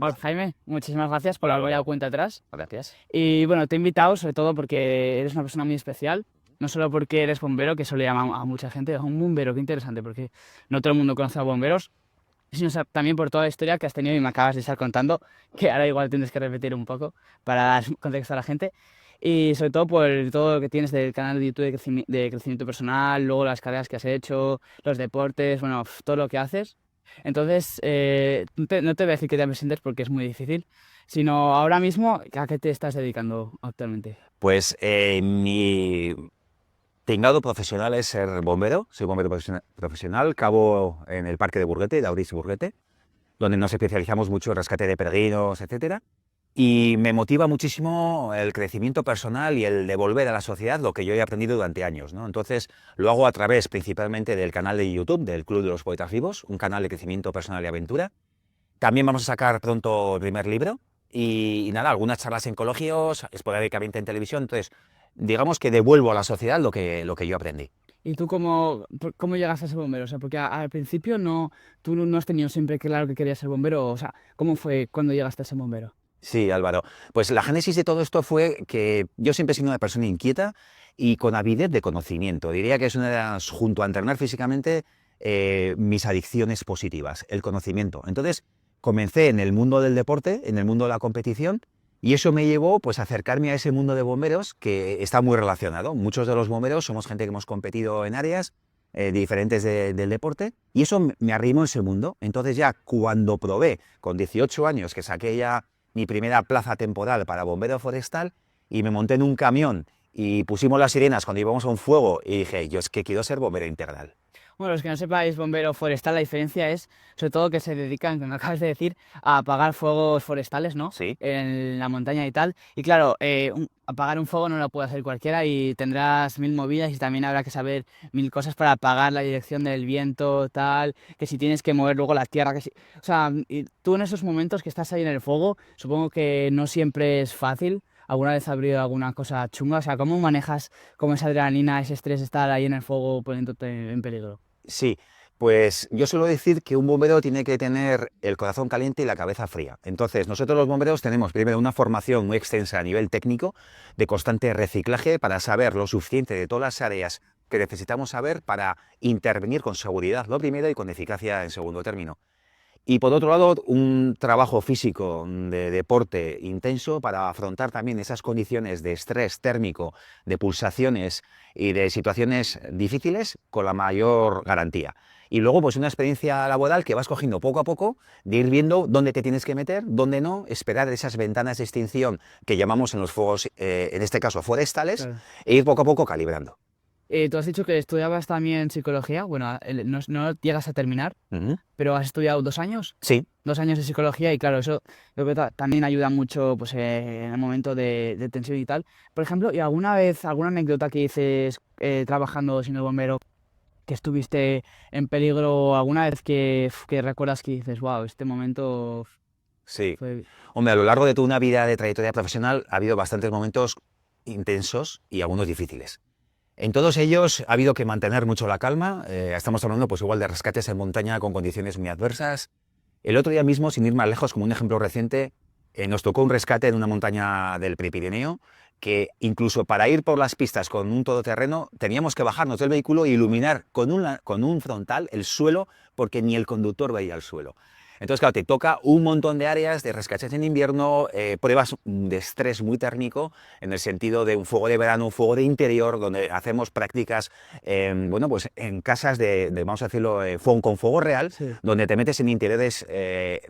Bueno, Jaime, muchísimas gracias por haber dado cuenta atrás. Gracias. Y bueno, te he invitado sobre todo porque eres una persona muy especial, no solo porque eres bombero, que eso le llama a mucha gente, un bombero, qué interesante, porque no todo el mundo conoce a bomberos, sino también por toda la historia que has tenido y me acabas de estar contando, que ahora igual tienes que repetir un poco para dar contexto a la gente. Y sobre todo por todo lo que tienes del canal de YouTube de crecimiento personal, luego las carreras que has hecho, los deportes, bueno, todo lo que haces. Entonces, no te voy a decir que te presentes porque es muy difícil, sino ahora mismo, ¿a qué te estás dedicando actualmente? Pues mi tinglado profesional es ser bombero. Soy bombero profesional. Cabo en el Parque de Burguete, de Aurís Burguete, donde nos especializamos mucho en rescate de peregrinos, etcétera. Y me motiva muchísimo el crecimiento personal y el devolver a la sociedad lo que yo he aprendido durante años, ¿no? Entonces, lo hago a través principalmente del canal de YouTube del Club de los Poetas Vivos, un canal de crecimiento personal y aventura. También vamos a sacar pronto el primer libro y nada, algunas charlas en colegios, esporádicamente en televisión. Entonces, digamos que devuelvo a la sociedad lo que yo aprendí. ¿Y tú cómo llegaste a ser bombero? O sea, porque al principio tú no has tenido siempre claro que querías ser bombero. O sea, ¿cómo fue cuando llegaste a ser bombero? Sí, Álvaro. Pues la génesis de todo esto fue que yo siempre he sido una persona inquieta y con avidez de conocimiento. Diría que es una de las, junto a entrenar físicamente, mis adicciones positivas, el conocimiento. Entonces, comencé en el mundo del deporte, en el mundo de la competición, y eso me llevó pues, a acercarme a ese mundo de bomberos que está muy relacionado. Muchos de los bomberos somos gente que hemos competido en áreas diferentes del deporte, y eso me arrimó a ese mundo. Entonces ya cuando probé, con 18 años, que saqué ya mi primera plaza temporal para bombero forestal y me monté en un camión y pusimos las sirenas cuando íbamos a un fuego y dije, yo es que quiero ser bombero integral. Bueno, los que no sepáis, bombero forestal, la diferencia es, sobre todo, que se dedican, como acabas de decir, a apagar fuegos forestales, ¿no? Sí, En la montaña y tal. Y claro, apagar un fuego no lo puede hacer cualquiera y tendrás mil movidas y también habrá que saber mil cosas para apagar la dirección del viento, tal, que si tienes que mover luego la tierra, que si... O sea, y tú en esos momentos que estás ahí en el fuego, supongo que no siempre es fácil. ¿Alguna vez ha habido alguna cosa chunga? O sea, ¿cómo manejas como esa adrenalina, ese estrés, estar ahí en el fuego poniéndote en peligro? sí. Pues yo suelo decir que un bombero tiene que tener el corazón caliente y la cabeza fría. Entonces, nosotros los bomberos tenemos primero una formación muy extensa a nivel técnico, de constante reciclaje, para saber lo suficiente de todas las áreas que necesitamos saber para intervenir con seguridad, lo primero, y con eficacia en segundo término. Y por otro lado, un trabajo físico de deporte intenso para afrontar también esas condiciones de estrés térmico, de pulsaciones y de situaciones difíciles con la mayor garantía. Y luego, pues una experiencia laboral que vas cogiendo poco a poco, de ir viendo dónde te tienes que meter, dónde no, esperar esas ventanas de extinción que llamamos en los fuegos, en este caso forestales, Claro. e ir poco a poco calibrando. Tú has dicho que estudiabas también psicología. Bueno, no llegas a terminar, Ujú. pero has estudiado 2 años. Sí. 2 años de psicología y claro, eso yo creo que también ayuda mucho pues, en el momento de tensión y tal. Por ejemplo, ¿y alguna vez, alguna anécdota que dices trabajando siendo bombero, que estuviste en peligro, alguna vez que recuerdas que dices, wow, este momento Sí. fue... Hombre, a lo largo de toda una vida de trayectoria profesional ha habido bastantes momentos intensos y algunos difíciles. En todos ellos ha habido que mantener mucho la calma. Estamos hablando pues igual de rescates en montaña con condiciones muy adversas. El otro día mismo, sin ir más lejos, como un ejemplo reciente, nos tocó un rescate en una montaña del Prepirineo que incluso para ir por las pistas con un todoterreno teníamos que bajarnos del vehículo e iluminar con un frontal el suelo porque ni el conductor veía el suelo. Entonces, claro, te toca un montón de áreas de rescates en invierno, pruebas de estrés muy térmico, en el sentido de un fuego de verano, un fuego de interior, donde hacemos prácticas, bueno, pues en casas vamos a decirlo, con fuego real, Sí. donde te metes en interiores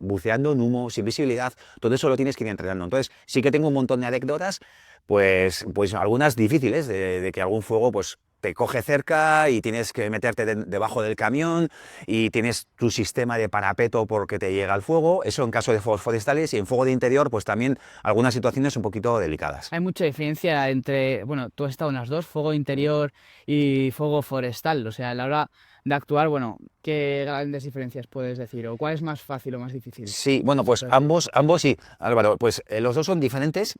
buceando en humo, sin visibilidad. Todo eso lo tienes que ir entrenando. Entonces, sí que tengo un montón de anécdotas, pues algunas difíciles, de que algún fuego pues te coge cerca y tienes que meterte debajo del camión y tienes tu sistema de parapeto porque te llega el fuego. Eso en caso de fuegos forestales, y en fuego de interior pues también algunas situaciones un poquito delicadas. Hay mucha diferencia entre, bueno, tú has estado en las dos, fuego interior y fuego forestal. O sea, a la hora de actuar, bueno, ¿qué grandes diferencias puedes decir? ¿O cuál es más fácil o más difícil? Sí, bueno, pues Puede ser. ambos sí, Álvaro, pues los dos son diferentes.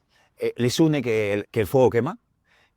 Les une que el fuego quema.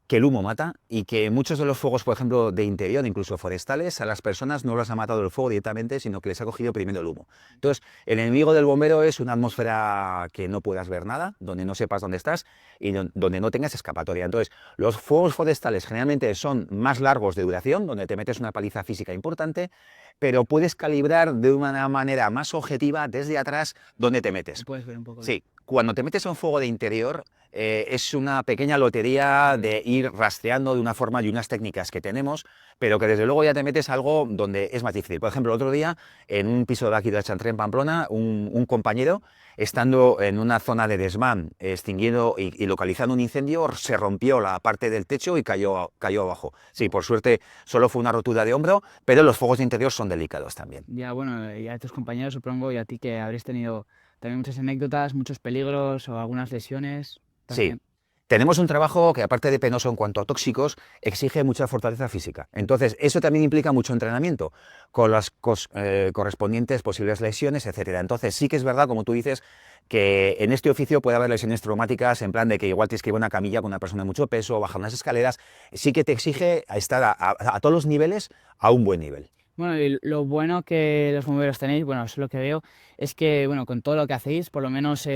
que el humo mata y que muchos de los fuegos, por ejemplo, de interior, incluso forestales, a las personas no las ha matado el fuego directamente, sino que les ha cogido primero el humo. Entonces, el enemigo del bombero es una atmósfera que no puedas ver nada, donde no sepas dónde estás y donde no tengas escapatoria. Entonces, los fuegos forestales generalmente son más largos de duración, donde te metes una paliza física importante, pero puedes calibrar de una manera más objetiva desde atrás dónde te metes. Puedes ver un poco. Sí, cuando te metes a un fuego de interior, es una pequeña lotería de ir rastreando de una forma y unas técnicas que tenemos, pero que desde luego ya te metes a algo donde es más difícil. Por ejemplo, el otro día, en un piso de aquí de Chantré, en Pamplona, un compañero, estando en una zona de desmán, extinguiendo y localizando un incendio, se rompió la parte del techo y cayó abajo. Sí, por suerte solo fue una rotura de hombro, pero los fuegos de interior son delicados también. Ya, bueno, y a tus compañeros supongo y a ti que habréis tenido también muchas anécdotas, muchos peligros o algunas lesiones Sí. también. Tenemos un trabajo que, aparte de penoso en cuanto a tóxicos, exige mucha fortaleza física. Entonces, eso también implica mucho entrenamiento, con las correspondientes posibles lesiones, etcétera. Entonces, sí que es verdad, como tú dices, que en este oficio puede haber lesiones traumáticas, en plan de que igual tienes que ir a una camilla con una persona de mucho peso, bajar unas escaleras. Sí que te exige estar a todos los niveles a un buen nivel. Bueno, y lo bueno que los bomberos tenéis, bueno, eso es lo que veo, es que, bueno, con todo lo que hacéis, por lo menos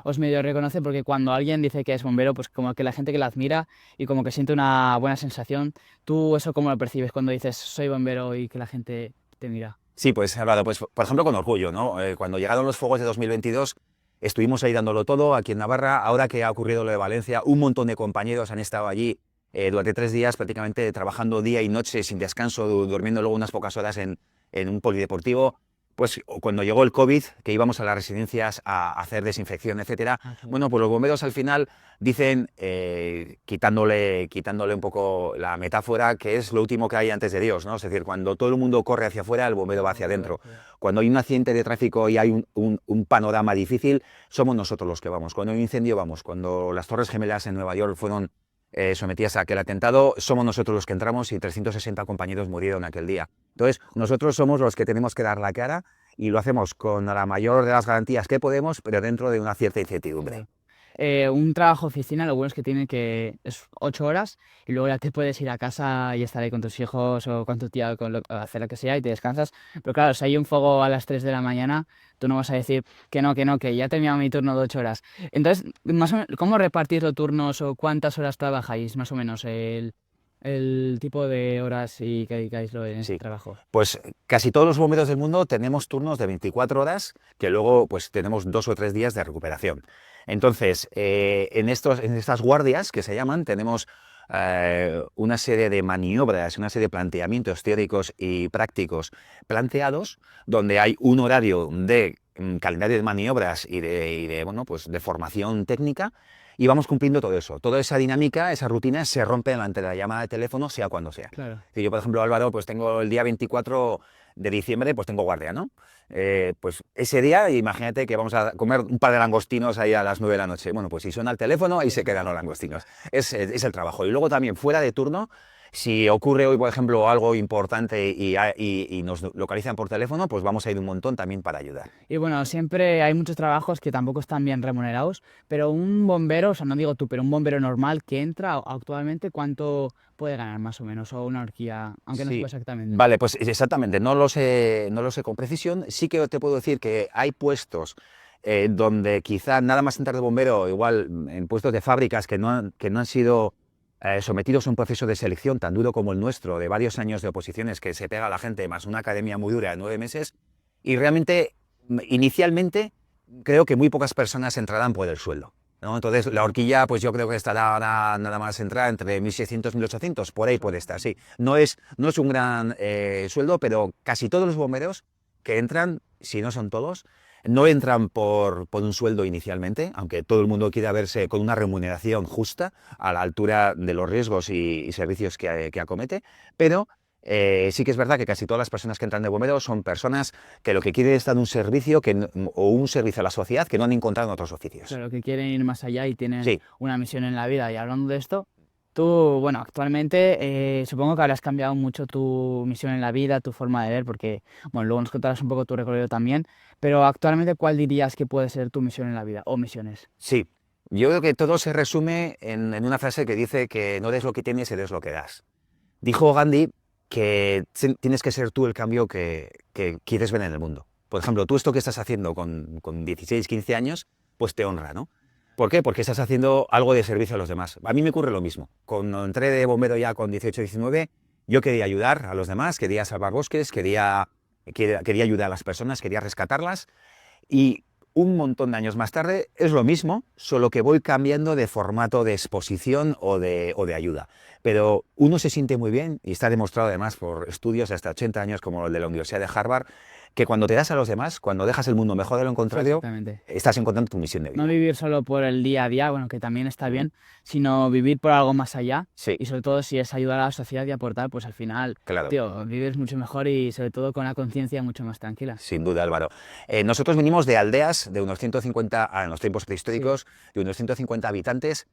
os medio reconoce, porque cuando alguien dice que es bombero, pues como que la gente que la admira y como que siente una buena sensación. ¿Tú eso cómo lo percibes cuando dices soy bombero y que la gente te mira? Sí, pues he hablado, pues, por ejemplo, con orgullo, ¿no? Cuando llegaron los fuegos de 2022, estuvimos ahí dándolo todo aquí en Navarra. Ahora que ha ocurrido lo de Valencia, un montón de compañeros han estado allí durante 3 días prácticamente trabajando día y noche sin descanso, durmiendo luego unas pocas horas en un polideportivo. Pues cuando llegó el COVID, que íbamos a las residencias a hacer desinfección, etcétera, Ah, qué bueno. bueno, pues los bomberos al final dicen, quitándole un poco la metáfora, que es lo último que hay antes de Dios, ¿no? Es decir, cuando todo el mundo corre hacia afuera, el bombero va hacia adentro. Cuando hay un accidente de tráfico y hay un panorama difícil, somos nosotros los que vamos. Cuando hay un incendio, vamos. Cuando las Torres Gemelas en Nueva York fueron sometidas a aquel atentado, somos nosotros los que entramos y 360 compañeros murieron aquel día. Entonces, nosotros somos los que tenemos que dar la cara y lo hacemos con la mayor de las garantías que podemos, pero dentro de una cierta incertidumbre. Un trabajo oficina, lo bueno es que tiene que es 8 horas y luego ya te puedes ir a casa y estar ahí con tus hijos o con tu tía o hacer lo que sea y te descansas. Pero claro, si hay un fuego a las 3 de la mañana, tú no vas a decir que ya he terminado mi turno de 8 horas. Entonces, más o menos, ¿cómo repartís los turnos o cuántas horas trabajáis? Más o menos el tipo de horas y que dedicáis en este Sí, trabajo. pues casi todos los bomberos del mundo tenemos turnos de 24 horas que luego pues tenemos 2 o 3 días de recuperación. Entonces, en estas guardias que se llaman, tenemos una serie de maniobras, una serie de planteamientos teóricos y prácticos planteados, donde hay un horario de calendario de maniobras bueno, pues de formación técnica, y vamos cumpliendo todo eso. Toda esa dinámica, esa rutina se rompe delante de la llamada de teléfono, sea cuando sea. Claro. Si yo, por ejemplo, Álvaro, pues tengo el día 24 de diciembre, pues tengo guardia, ¿no? Pues ese día, imagínate que vamos a comer un par de langostinos ahí a las 9 de la noche. Bueno, pues si suena el teléfono, ahí se quedan los langostinos. Es el trabajo. Y luego también, fuera de turno, si ocurre hoy, por ejemplo, algo importante y nos localizan por teléfono, pues vamos a ir un montón también para ayudar. Y bueno, siempre hay muchos trabajos que tampoco están bien remunerados, pero un bombero, o sea, no digo tú, pero un bombero normal que entra actualmente, ¿cuánto puede ganar más o menos? O una horquilla, aunque no sepa Sí, exactamente. vale, pues exactamente, no lo sé con precisión. Sí que te puedo decir que hay puestos donde quizá nada más entrar de bombero, igual en puestos de fábricas que no han sido sometidos a un proceso de selección tan duro como el nuestro, de varios años de oposiciones que se pega a la gente, más una academia muy dura de 9 meses, y realmente, inicialmente, creo que muy pocas personas entrarán por el sueldo, ¿no? Entonces, la horquilla, pues yo creo que estará ahora nada más entrar entre 1.600 y 1.800, por ahí puede estar, sí. No es un gran sueldo, pero casi todos los bomberos que entran, si no son todos, no entran por un sueldo inicialmente, aunque todo el mundo quiera verse con una remuneración justa a la altura de los riesgos y servicios que acomete, pero sí que es verdad que casi todas las personas que entran de bomberos son personas que lo que quieren es dar un servicio o un servicio a la sociedad que no han encontrado en otros oficios. Claro, que quieren ir más allá y tienen Sí, una misión en la vida. Y hablando de esto, tú, bueno, actualmente supongo que habrás cambiado mucho tu misión en la vida, tu forma de ver, porque, bueno, luego nos contarás un poco tu recorrido también, pero actualmente, ¿cuál dirías que puede ser tu misión en la vida o misiones? sí. Yo creo que todo se resume en una frase que dice que no des lo que tienes, eres lo que das. Dijo Gandhi que tienes que ser tú el cambio que quieres ver en el mundo. Por ejemplo, tú esto que estás haciendo con 16, 15 años, pues te honra, ¿no? ¿Por qué? Porque estás haciendo algo de servicio a los demás. A mí me ocurre lo mismo. Cuando entré de bombero ya con 18, 19, yo quería ayudar a los demás, quería salvar bosques, quería ayudar a las personas, quería rescatarlas. Y un montón de años más tarde es lo mismo, solo que voy cambiando de formato de exposición o de ayuda. Pero uno se siente muy bien, y está demostrado además por estudios hasta 80 años como el de la Universidad de Harvard, que cuando te das a los demás, cuando dejas el mundo mejor de lo contrario, Exactamente. estás encontrando tu misión de vida. No vivir solo por el día a día, bueno, que también está bien, sino vivir por algo más allá. Sí, Y sobre todo si es ayudar a la sociedad y aportar, pues al final, claro. tío, vives mucho mejor y sobre todo con una conciencia mucho más tranquila. Sin duda, Álvaro. Nosotros venimos de aldeas de unos 150, en los tiempos prehistóricos, de unos 150 habitantes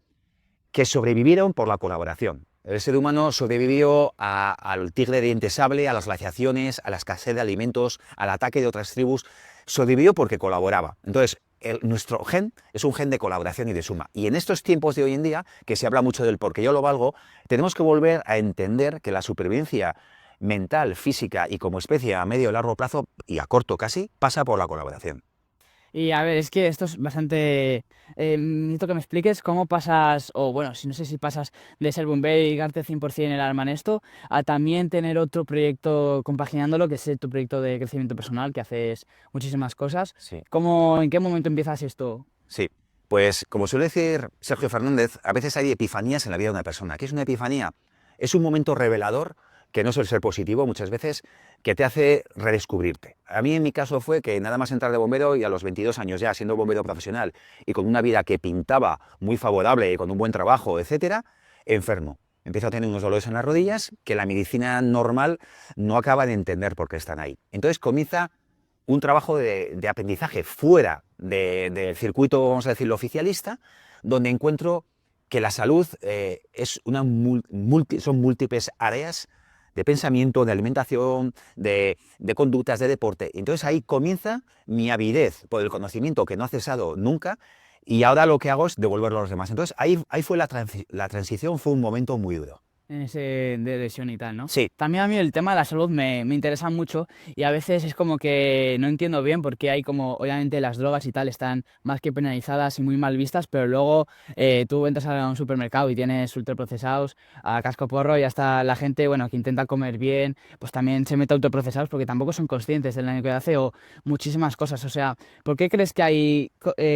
que sobrevivieron por la colaboración. El ser humano sobrevivió al tigre de diente sable, a las glaciaciones, a la escasez de alimentos, al ataque de otras tribus. Sobrevivió porque colaboraba. Entonces, nuestro gen es un gen de colaboración y de suma. Y en estos tiempos de hoy en día, que se habla mucho del porque yo lo valgo, tenemos que volver a entender que la supervivencia mental, física y como especie a medio y largo plazo, y a corto casi, pasa por la colaboración. Y a ver, es que esto es bastante... necesito que me expliques cómo pasas, o bueno, si no sé si pasas de ser bombero y dedicarte 100% el alma en esto, a también tener otro proyecto compaginándolo, que es tu proyecto de crecimiento personal, que haces muchísimas cosas. Sí. ¿En qué momento empiezas esto? Sí, pues como suele decir Sergio Fernández, a veces hay epifanías en la vida de una persona. ¿Qué es una epifanía? Es un momento revelador que no suele ser positivo muchas veces, que te hace redescubrirte. A mí en mi caso fue que nada más entrar de bombero y a los 22 años ya siendo bombero profesional y con una vida que pintaba muy favorable y con un buen trabajo, etcétera, enfermo. Empiezo a tener unos dolores en las rodillas que la medicina normal no acaba de entender por qué están ahí. Entonces comienza un trabajo de aprendizaje fuera del circuito, vamos a decirlo, oficialista, donde encuentro que la salud son múltiples áreas de pensamiento, de alimentación, de conductas, de deporte. Entonces ahí comienza mi avidez por el conocimiento que no ha cesado nunca y ahora lo que hago es devolverlo a los demás. Entonces ahí fue la transición, fue un momento muy duro. En ese de lesión y tal, ¿no? Sí, También a mí el tema de la salud me interesa mucho y a veces es como que no entiendo bien porque hay como, obviamente las drogas y tal están más que penalizadas y muy mal vistas, pero luego tú entras a un supermercado y tienes ultraprocesados a casco porro y hasta la gente, bueno, que intenta comer bien, pues también se mete a ultraprocesados porque tampoco son conscientes del daño que hace o muchísimas cosas. O sea, ¿por qué crees que hay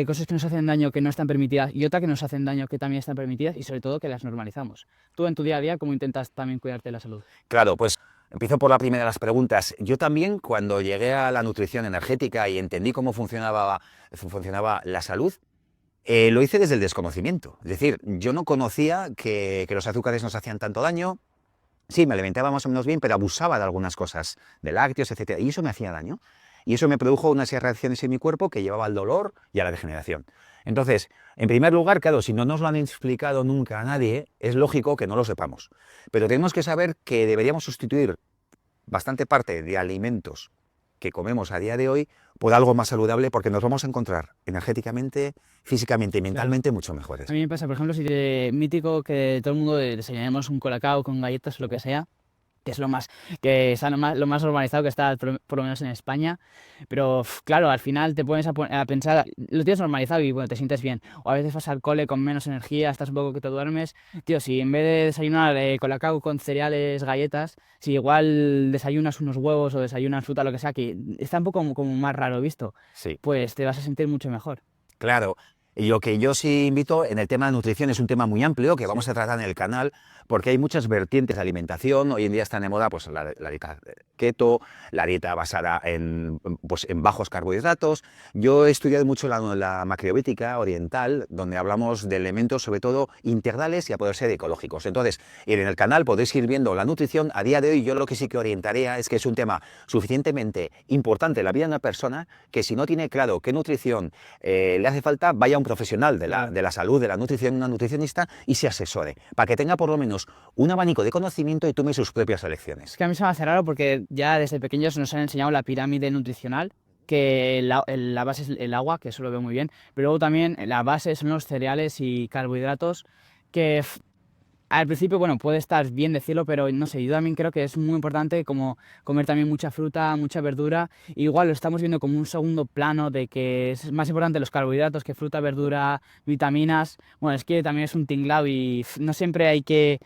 cosas que nos hacen daño que no están permitidas y otras que nos hacen daño que también están permitidas y sobre todo que las normalizamos? Tú en tu día a día, ¿cómo intentas también cuidarte de la salud? claro, pues empiezo por la primera de las preguntas. Yo también, cuando llegué a la nutrición energética y entendí cómo funcionaba la salud, lo hice desde el desconocimiento. Es decir, yo no conocía que los azúcares nos hacían tanto daño. Sí, me alimentaba más o menos bien, pero abusaba de algunas cosas, de lácteos, etcétera, y eso me hacía daño. Y eso me produjo unas reacciones en mi cuerpo que llevaba al dolor y a la degeneración. Entonces, en primer lugar, claro, si no nos lo han explicado nunca a nadie, es lógico que no lo sepamos. Pero tenemos que saber que deberíamos sustituir bastante parte de alimentos que comemos a día de hoy por algo más saludable, porque nos vamos a encontrar energéticamente, físicamente y mentalmente mucho mejores. A mí me pasa, por ejemplo, si mítico que todo el mundo desayunemos un colacao con galletas o lo que sea, que es que está lo más normalizado que está, por lo menos en España. Pero claro, al final te pones a pensar, lo tienes normalizado y bueno, te sientes bien. O a veces vas al cole con menos energía, estás un poco que te duermes. Tío, si en vez de desayunar colacao con cereales, galletas, si igual desayunas unos huevos o desayunas fruta, lo que sea, que está un poco como más raro visto, Sí. pues te vas a sentir mucho mejor. Claro, y lo que yo sí invito en el tema de nutrición es un tema muy amplio que vamos a tratar en el canal, porque hay muchas vertientes de alimentación. Hoy en día están de moda pues, la dieta keto, la dieta basada pues, en bajos carbohidratos. Yo he estudiado mucho la macrobiótica oriental, donde hablamos de elementos sobre todo integrales y a poder ser ecológicos. Entonces, en el canal podéis ir viendo la nutrición. A día de hoy yo lo que sí que orientaría es que es un tema suficientemente importante en la vida de una persona que si no tiene claro qué nutrición le hace falta, vaya a un profesional de la salud, de la nutrición, una nutricionista, y se asesore, para que tenga por lo menos un abanico de conocimiento y tome sus propias elecciones. Es que a mí se me hace raro porque ya desde pequeños nos han enseñado la pirámide nutricional que la base es el agua, que eso lo veo muy bien, pero luego también la base son los cereales y carbohidratos, que al principio, bueno, puede estar bien decirlo, pero no sé, yo también creo que es muy importante como comer también mucha fruta, mucha verdura. Igual lo estamos viendo como un segundo plano de que es más importante los carbohidratos que fruta, verdura, vitaminas. Bueno, es que también es un tinglao y no siempre hay que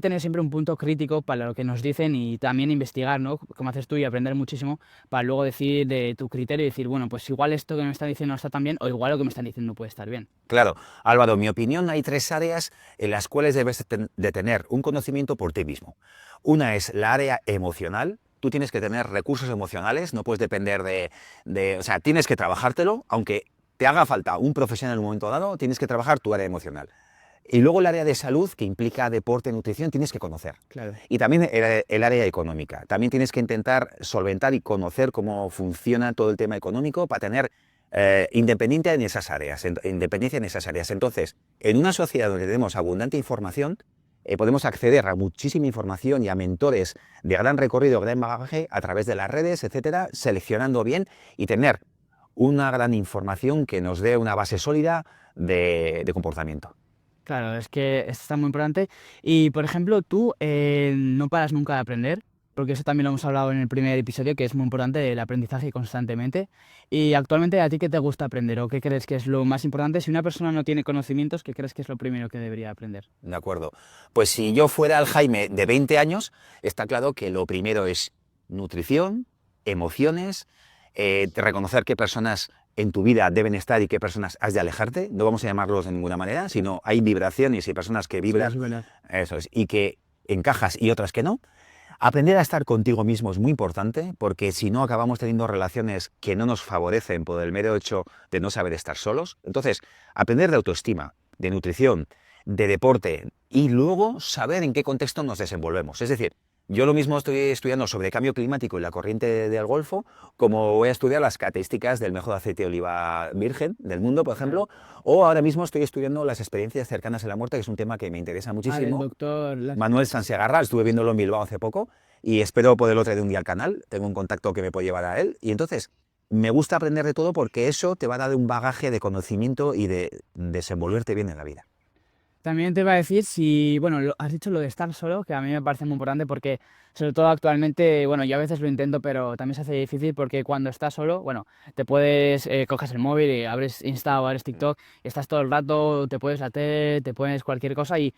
tener siempre un punto crítico para lo que nos dicen y también investigar, ¿no? Como haces tú y aprender muchísimo para luego decir de tu criterio y decir, bueno, pues igual esto que me están diciendo no está tan bien o igual lo que me están diciendo no puede estar bien. Claro, Álvaro, en mi opinión hay 3 áreas en las cuales debes de tener un conocimiento por ti mismo. Una es la área emocional. Tú tienes que tener recursos emocionales, no puedes depender o sea, tienes que trabajártelo, aunque te haga falta un profesional en un momento dado, tienes que trabajar tu área emocional. Y luego el área de salud, que implica deporte, nutrición, tienes que conocer. Claro. Y también el área económica. También tienes que intentar solventar y conocer cómo funciona todo el tema económico para tener independencia en esas áreas. Entonces, en una sociedad donde tenemos abundante información, podemos acceder a muchísima información y a mentores de gran recorrido, gran bagaje, a través de las redes, etcétera, seleccionando bien y tener una gran información que nos dé una base sólida de comportamiento. Claro, es que esto está muy importante. Y, por ejemplo, tú no paras nunca de aprender, porque eso también lo hemos hablado en el primer episodio, que es muy importante el aprendizaje constantemente. Y actualmente, ¿a ti qué te gusta aprender o qué crees que es lo más importante? Si una persona no tiene conocimientos, ¿qué crees que es lo primero que debería aprender? De acuerdo. Pues si yo fuera el Jaime de 20 años, está claro que lo primero es nutrición, emociones, reconocer qué personas en tu vida deben estar y qué personas has de alejarte. No vamos a llamarlos de ninguna manera, sino hay vibraciones y personas que Sí, es vibran, verdad. eso es, y que encajas y otras que no. Aprender a estar contigo mismo es muy importante porque si no acabamos teniendo relaciones que no nos favorecen por el mero hecho de no saber estar solos. Entonces, aprender de autoestima, de nutrición, de deporte y luego saber en qué contexto nos desenvolvemos. Es decir, yo lo mismo estoy estudiando sobre cambio climático y la corriente del Golfo, como voy a estudiar las características del mejor aceite de oliva virgen del mundo, por ejemplo, o ahora mismo estoy estudiando las experiencias cercanas a la muerte, que es un tema que me interesa Ah, del muchísimo. doctor. Manuel Sansegarra, estuve viéndolo en Bilbao hace poco y espero poderlo traer un día al canal. Tengo un contacto que me puede llevar a él. Y entonces, me gusta aprender de todo porque eso te va a dar un bagaje de conocimiento y de desenvolverte bien en la vida. También te iba a decir si, bueno, has dicho lo de estar solo, que a mí me parece muy importante porque, sobre todo actualmente, bueno, yo a veces lo intento, pero también se hace difícil porque cuando estás solo, bueno, te puedes, coges el móvil y abres Insta o abres TikTok, y estás todo el rato, te puedes la tele, te pones cualquier cosa y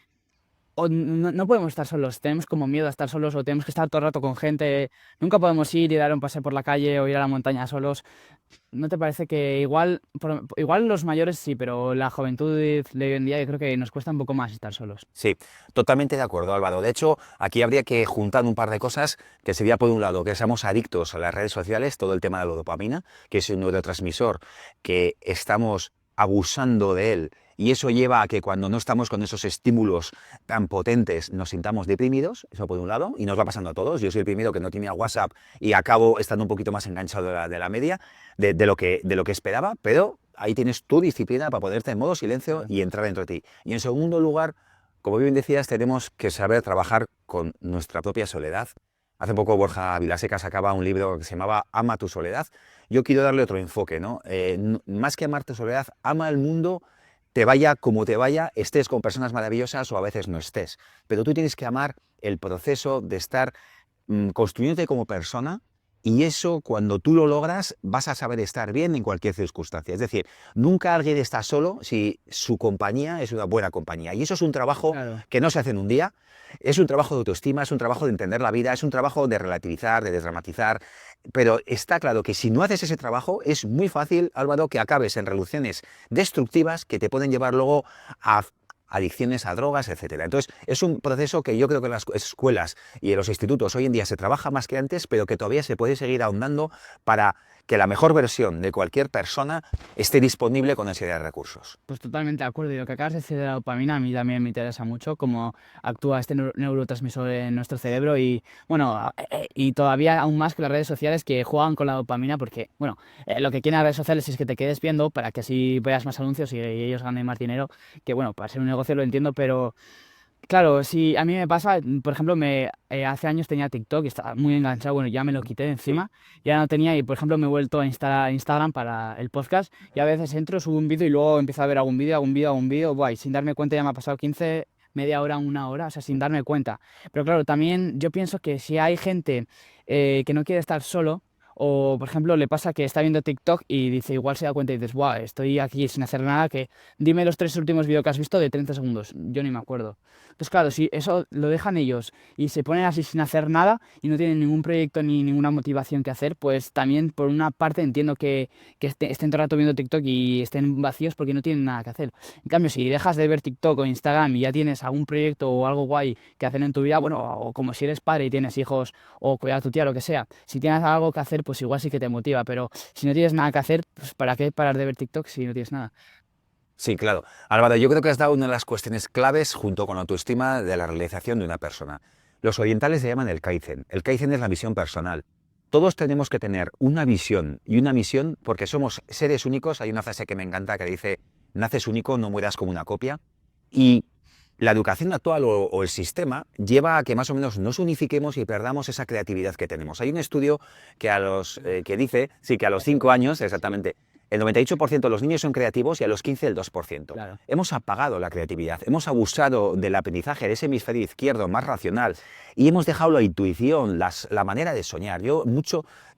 o no podemos estar solos, tenemos como miedo a estar solos o tenemos que estar todo el rato con gente, nunca podemos ir y dar un paseo por la calle o ir a la montaña solos. ¿No te parece que igual los mayores sí, pero la juventud de hoy en día yo creo que nos cuesta un poco más estar solos? Sí, totalmente de acuerdo, Álvaro. De hecho, aquí habría que juntar un par de cosas, que sería por un lado que seamos adictos a las redes sociales, todo el tema de la dopamina, que es un neurotransmisor que estamos abusando de él y eso lleva a que cuando no estamos con esos estímulos tan potentes nos sintamos deprimidos, eso por un lado, y nos va pasando a todos. Yo soy el primero que no tenía WhatsApp y acabo estando un poquito más enganchado de la media, de lo que esperaba, pero ahí tienes tu disciplina para ponerte en modo silencio y entrar dentro de ti. Y en segundo lugar, como bien decías, tenemos que saber trabajar con nuestra propia soledad. Hace poco Borja Vilaseca sacaba un libro que se llamaba Ama tu soledad. Yo quiero darle otro enfoque, ¿no? Más que amar tu soledad, ama el mundo, te vaya como te vaya, estés con personas maravillosas o a veces no estés. Pero tú tienes que amar el proceso de estar construyéndote como persona y eso cuando tú lo logras vas a saber estar bien en cualquier circunstancia. Es decir, nunca alguien está solo si su compañía es una buena compañía. Y eso es un trabajo Claro. que no se hace en un día, es un trabajo de autoestima, es un trabajo de entender la vida, es un trabajo de relativizar, de desdramatizar, pero está claro que si no haces ese trabajo es muy fácil, Álvaro, que acabes en relaciones destructivas que te pueden llevar luego a adicciones a drogas, etcétera. Entonces, es un proceso que yo creo que en las escuelas y en los institutos hoy en día se trabaja más que antes, pero que todavía se puede seguir ahondando para que la mejor versión de cualquier persona esté disponible con esa serie de recursos. Pues totalmente de acuerdo. Y lo que acabas de decir de la dopamina a mí también me interesa mucho, cómo actúa este neurotransmisor en nuestro cerebro y, bueno, y todavía aún más que las redes sociales que juegan con la dopamina porque, bueno, lo que quieren las redes sociales es que te quedes viendo para que así veas más anuncios y ellos ganen más dinero, que bueno, para ser un negocio lo entiendo, pero Claro, si a mí me pasa, por ejemplo, hace años tenía TikTok y estaba muy enganchado, bueno, ya me lo quité de encima, ya no tenía y por ejemplo me he vuelto a instalar Instagram para el podcast y a veces entro, subo un vídeo y luego empiezo a ver algún vídeo, buah, y sin darme cuenta ya me ha pasado 15, media hora, una hora, o sea, sin darme cuenta. Pero claro, también yo pienso que si hay gente que no quiere estar solo, o por ejemplo le pasa que está viendo TikTok y dice, igual se da cuenta y dices, buah, estoy aquí sin hacer nada, que dime los tres últimos vídeos que has visto de 30 segundos, yo ni me acuerdo. Entonces, claro, si eso lo dejan ellos y se ponen así sin hacer nada y no tienen ningún proyecto ni ninguna motivación que hacer, pues también por una parte entiendo que estén todo el rato viendo TikTok y estén vacíos porque no tienen nada que hacer. En cambio, si dejas de ver TikTok o Instagram y ya tienes algún proyecto o algo guay que hacer en tu vida, bueno, o como si eres padre y tienes hijos o cuidar a tu tía, lo que sea, si tienes algo que hacer, pues igual sí que te motiva, pero si no tienes nada que hacer, pues ¿para qué parar de ver TikTok si no tienes nada? Sí, claro. Álvaro, yo creo que has dado una de las cuestiones claves junto con la autoestima de la realización de una persona. Los orientales se llaman el Kaizen. El Kaizen es la misión personal. Todos tenemos que tener una visión y una misión porque somos seres únicos. Hay una frase que me encanta que dice, naces único, no mueras como una copia. Y la educación actual o el sistema lleva a que más o menos nos unifiquemos y perdamos esa creatividad que tenemos. Hay un estudio que dice, sí, que a los 5 años, exactamente, el 98% de los niños son creativos y a los 15 el 2%. Claro. Hemos apagado la creatividad, hemos abusado del aprendizaje de ese hemisferio izquierdo más racional y hemos dejado la intuición, la manera de soñar. Yo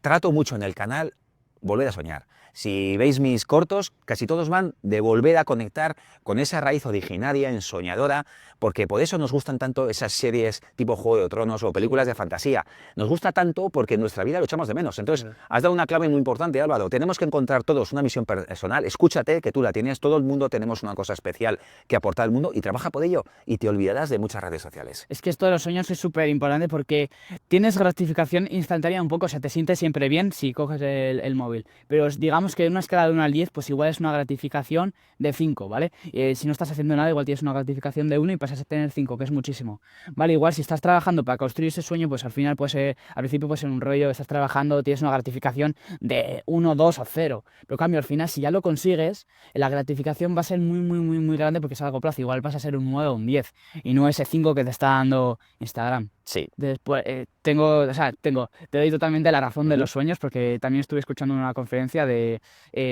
trato mucho en el canal volver a soñar. Si veis mis cortos, casi todos van de volver a conectar con esa raíz originaria, ensoñadora, porque por eso nos gustan tanto esas series tipo Juego de Tronos o películas de fantasía. Nos gusta tanto porque en nuestra vida lo echamos de menos. Entonces, has dado una clave muy importante, Álvaro. Tenemos que encontrar todos una misión personal. Escúchate, que tú la tienes. Todo el mundo tenemos una cosa especial que aportar al mundo y trabaja por ello y te olvidarás de muchas redes sociales. Es que esto de los sueños es súper importante porque tienes gratificación instantánea un poco, o sea, te sientes siempre bien si coges el móvil. Pero digamos que en una escala de 1 al 10, pues igual es una gratificación de 5, ¿vale? Si no estás haciendo nada, igual tienes una gratificación de 1 y pasas a tener 5, que es muchísimo. Vale, igual si estás trabajando para construir ese sueño, pues al final, pues al principio puede ser un rollo, estás trabajando, tienes una gratificación de 1, 2 o 0. Pero en cambio, al final, si ya lo consigues, la gratificación va a ser muy, muy, muy, muy grande porque es a largo plazo. Igual vas a ser un 9 o un 10 y no ese 5 que te está dando Instagram. Sí. Después, te doy totalmente la razón de los sueños porque también estuve escuchando una conferencia de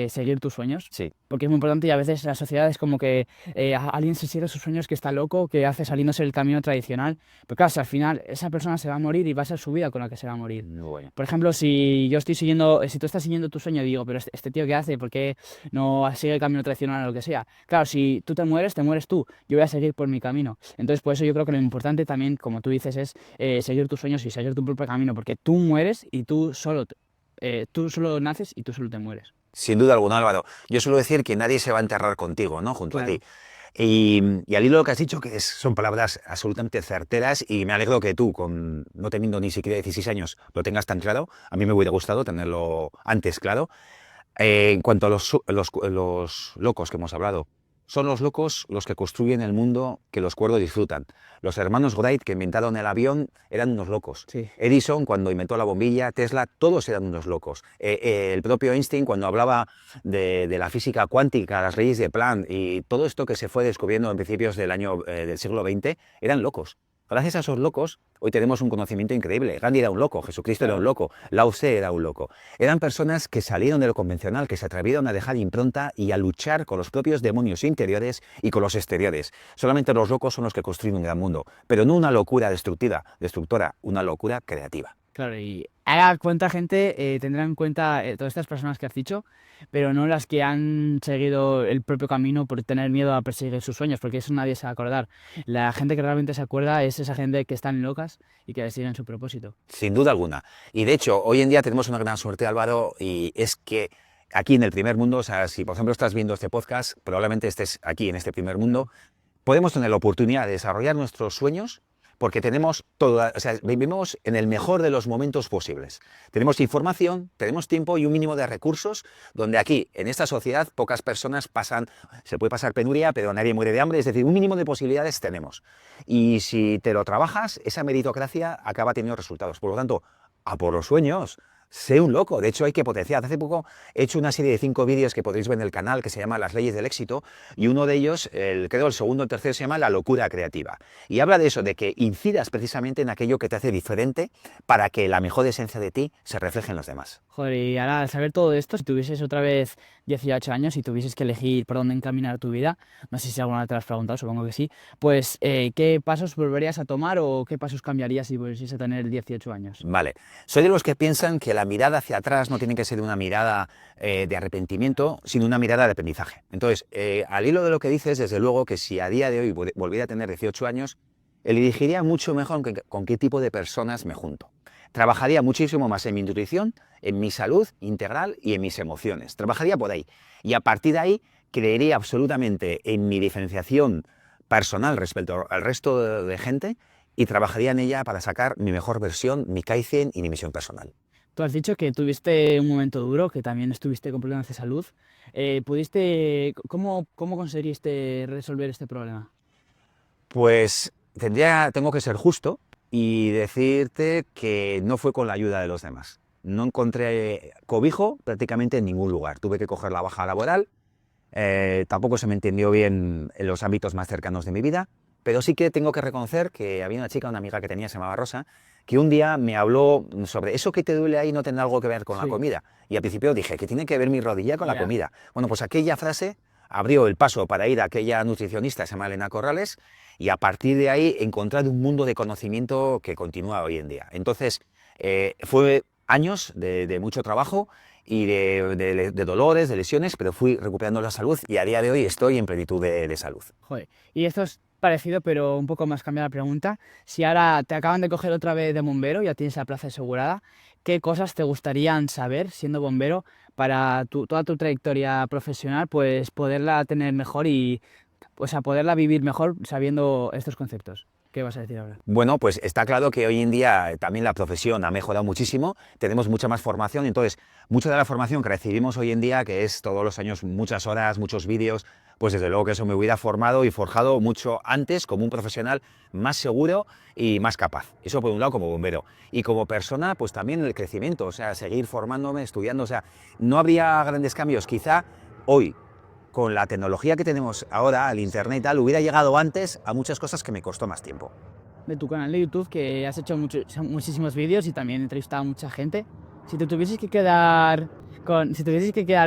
seguir tus sueños, Sí. porque es muy importante y a veces la sociedad es como que alguien se sigue sus sueños que está loco, que hace saliéndose del camino tradicional, pero claro, si al final esa persona se va a morir y va a ser su vida con la que se va a morir. Bueno. Por ejemplo, si tú estás siguiendo tu sueño, digo, pero este tío ¿qué hace? ¿Por qué no sigue el camino tradicional o lo que sea? Claro, si tú te mueres tú. Yo voy a seguir por mi camino. Entonces, por eso yo creo que lo importante también, como tú dices, es seguir tus sueños y seguir tu propio camino, porque tú mueres y tú solo naces y tú solo te mueres. Sin duda alguna, Álvaro. Yo suelo decir que nadie se va a enterrar contigo, ¿no? Junto a Claro. ti. Y al hilo de lo que has dicho, que son palabras absolutamente certeras, y me alegro que tú, no teniendo ni siquiera 16 años, lo tengas tan claro. A mí me hubiera gustado tenerlo antes claro. En cuanto a los locos que hemos hablado, son los locos los que construyen el mundo que los cuerdos disfrutan. Los hermanos Wright, que inventaron el avión, eran unos locos. Sí. Edison, cuando inventó la bombilla, Tesla, todos eran unos locos. El propio Einstein, cuando hablaba de la física cuántica, las leyes de Planck y todo esto que se fue descubriendo en principios del siglo XX, eran locos. Gracias a esos locos, hoy tenemos un conocimiento increíble. Gandhi era un loco, Jesucristo era un loco, Lao Tse era un loco. Eran personas que salieron de lo convencional, que se atrevieron a dejar impronta y a luchar con los propios demonios interiores y con los exteriores. Solamente los locos son los que construyen un gran mundo, pero no una locura destructora, una locura creativa. Claro, y haga cuánta gente tendrá en cuenta todas estas personas que has dicho, pero no las que han seguido el propio camino por tener miedo a perseguir sus sueños, porque eso nadie se va a acordar. La gente que realmente se acuerda es esa gente que están locas y que siguen su propósito. Sin duda alguna. Y de hecho, hoy en día tenemos una gran suerte, Álvaro, y es que aquí en el primer mundo, o sea, si por ejemplo estás viendo este podcast, probablemente estés aquí en este primer mundo, podemos tener la oportunidad de desarrollar nuestros sueños porque vivimos en el mejor de los momentos posibles. Tenemos información, tenemos tiempo y un mínimo de recursos, donde aquí, en esta sociedad, pocas personas se puede pasar penuria, pero nadie muere de hambre, es decir, un mínimo de posibilidades tenemos. Y si te lo trabajas, esa meritocracia acaba teniendo resultados. Por lo tanto, a por los sueños. sé un loco. De hecho, hay que potenciar. Hace poco he hecho una serie de 5 vídeos que podéis ver en el canal que se llama Las leyes del éxito, y uno de ellos, creo el segundo o el tercero, se llama La locura creativa. Y habla de eso, de que incidas precisamente en aquello que te hace diferente para que la mejor esencia de ti se refleje en los demás. Joder, y ahora al saber todo esto, si tuvieses otra vez 18 años y tuvieses que elegir por dónde encaminar tu vida, no sé si alguna vez te lo has preguntado, supongo que sí, pues ¿qué pasos volverías a tomar o qué pasos cambiarías si volvieses a tener 18 años? Vale, soy de los que piensan que la mirada hacia atrás no tiene que ser una mirada de arrepentimiento, sino una mirada de aprendizaje. Entonces, al hilo de lo que dices, desde luego que si a día de hoy volviera a tener 18 años, elegiría mucho mejor con qué tipo de personas me junto. Trabajaría muchísimo más en mi nutrición, en mi salud integral y en mis emociones. Trabajaría por ahí. Y a partir de ahí, creería absolutamente en mi diferenciación personal respecto al resto de gente, y trabajaría en ella para sacar mi mejor versión, mi Kaizen y mi misión personal. Tú has dicho que tuviste un momento duro, que también estuviste con problemas de salud. ¿Cómo conseguiste resolver este problema? Pues tengo que ser justo y decirte que no fue con la ayuda de los demás. No encontré cobijo prácticamente en ningún lugar. Tuve que coger la baja laboral, tampoco se me entendió bien en los ámbitos más cercanos de mi vida, pero sí que tengo que reconocer que había una chica, una amiga que tenía, se llamaba Rosa, que un día me habló sobre eso que te duele ahí no tendrá algo que ver con la Sí, comida. Y al principio dije, ¿qué tiene que ver mi rodilla con la ya. comida? Bueno, pues aquella frase abrió el paso para ir a aquella nutricionista, se llama Elena Corrales, y a partir de ahí he encontrado un mundo de conocimiento que continúa hoy en día. Entonces, fue años de mucho trabajo y de dolores, de lesiones, pero fui recuperando la salud y a día de hoy estoy en plenitud de salud. Joder. Y esto es parecido, pero un poco más cambiada la pregunta. Si ahora te acaban de coger otra vez de bombero, ya tienes la plaza asegurada, ¿qué cosas te gustarían saber siendo bombero para toda tu trayectoria profesional, pues poderla tener mejor y, o sea, poderla vivir mejor sabiendo estos conceptos? ¿Qué vas a decir ahora? Bueno, pues está claro que hoy en día también la profesión ha mejorado muchísimo, tenemos mucha más formación, entonces mucha de la formación que recibimos hoy en día, que es todos los años muchas horas, muchos vídeos, pues desde luego que eso me hubiera formado y forjado mucho antes como un profesional más seguro y más capaz. Eso por un lado como bombero. Y como persona, pues también el crecimiento, o sea, seguir formándome, estudiando, o sea, no habría grandes cambios. Quizá hoy, con la tecnología que tenemos ahora, el internet y tal, hubiera llegado antes a muchas cosas que me costó más tiempo. De tu canal de YouTube, que has hecho muchísimos vídeos y también entrevistado a mucha gente. Si te tuvieses que quedar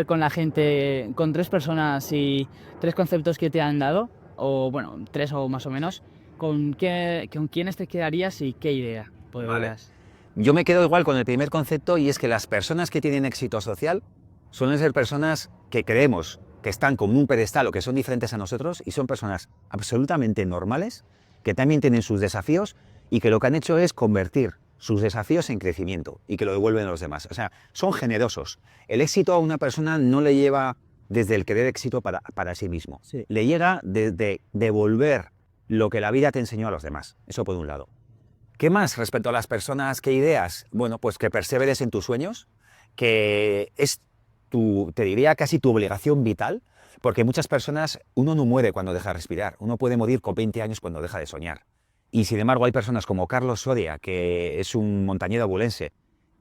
con la gente, con 3 personas y 3 conceptos que te han dado, o bueno, 3 o más o menos, ¿con quiénes te quedarías y qué idea Vale. podrías? Yo me quedo igual con el primer concepto, y es que las personas que tienen éxito social suelen ser personas que creemos que están como un pedestal o que son diferentes a nosotros, y son personas absolutamente normales, que también tienen sus desafíos y que lo que han hecho es convertir sus desafíos en crecimiento y que lo devuelven a los demás. O sea, son generosos. El éxito a una persona no le lleva desde el querer éxito para sí mismo. Sí. Le llega desde devolver lo que la vida te enseñó a los demás. Eso por un lado. ¿Qué más respecto a las personas? ¿Qué ideas? Bueno, pues que perseveres en tus sueños, que es te diría casi tu obligación vital, porque muchas personas, uno no muere cuando deja de respirar, uno puede morir con 20 años cuando deja de soñar. Y sin embargo hay personas como Carlos Soria, que es un montañero abulense,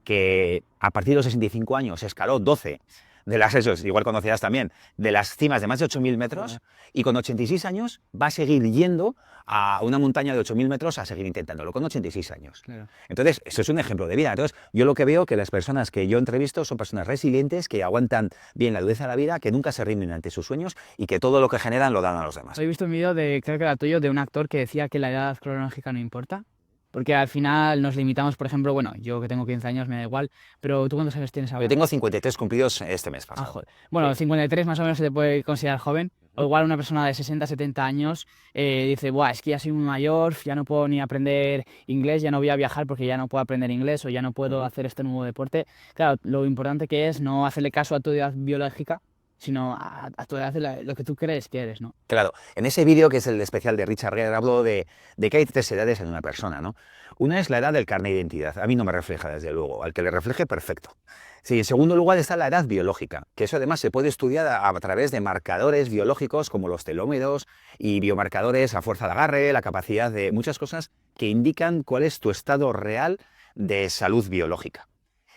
que a partir de los 65 años escaló 12 de las, esos, igual conocerás también, de las cimas de más de 8.000 metros, y con 86 años va a seguir yendo a una montaña de 8.000 metros a seguir intentándolo, con 86 años. Claro. Entonces, eso es un ejemplo de vida. Entonces, yo lo que veo que las personas que yo entrevisto son personas resilientes, que aguantan bien la dureza de la vida, que nunca se rinden ante sus sueños y que todo lo que generan lo dan a los demás. He visto un vídeo creo que era tuyo, de un actor que decía que la edad cronológica no importa. Porque al final nos limitamos, por ejemplo, bueno, yo que tengo 15 años me da igual, pero ¿tú cuántos años tienes Yo ahora? tengo 53 cumplidos este mes Ah, pasado. joder. Bueno, Sí. 53 más o menos se te puede considerar joven. O igual una persona de 60, 70 años dice, buah, es que ya soy muy mayor, ya no puedo ni aprender inglés, ya no voy a viajar porque ya no puedo aprender inglés o ya no puedo hacer este nuevo deporte. Claro, lo importante que es no hacerle caso a tu edad biológica, sino a tu edad lo que tú crees que eres, ¿no? Claro, en ese vídeo, que es el especial de Richard Gere, hablo de que hay 3 edades en una persona, ¿no? Una es la edad del carné de identidad. A mí no me refleja, desde luego. Al que le refleje, perfecto. Sí, en segundo lugar está la edad biológica, que eso además se puede estudiar a través de marcadores biológicos como los telómeros y biomarcadores, la fuerza de agarre, la capacidad de muchas cosas que indican cuál es tu estado real de salud biológica.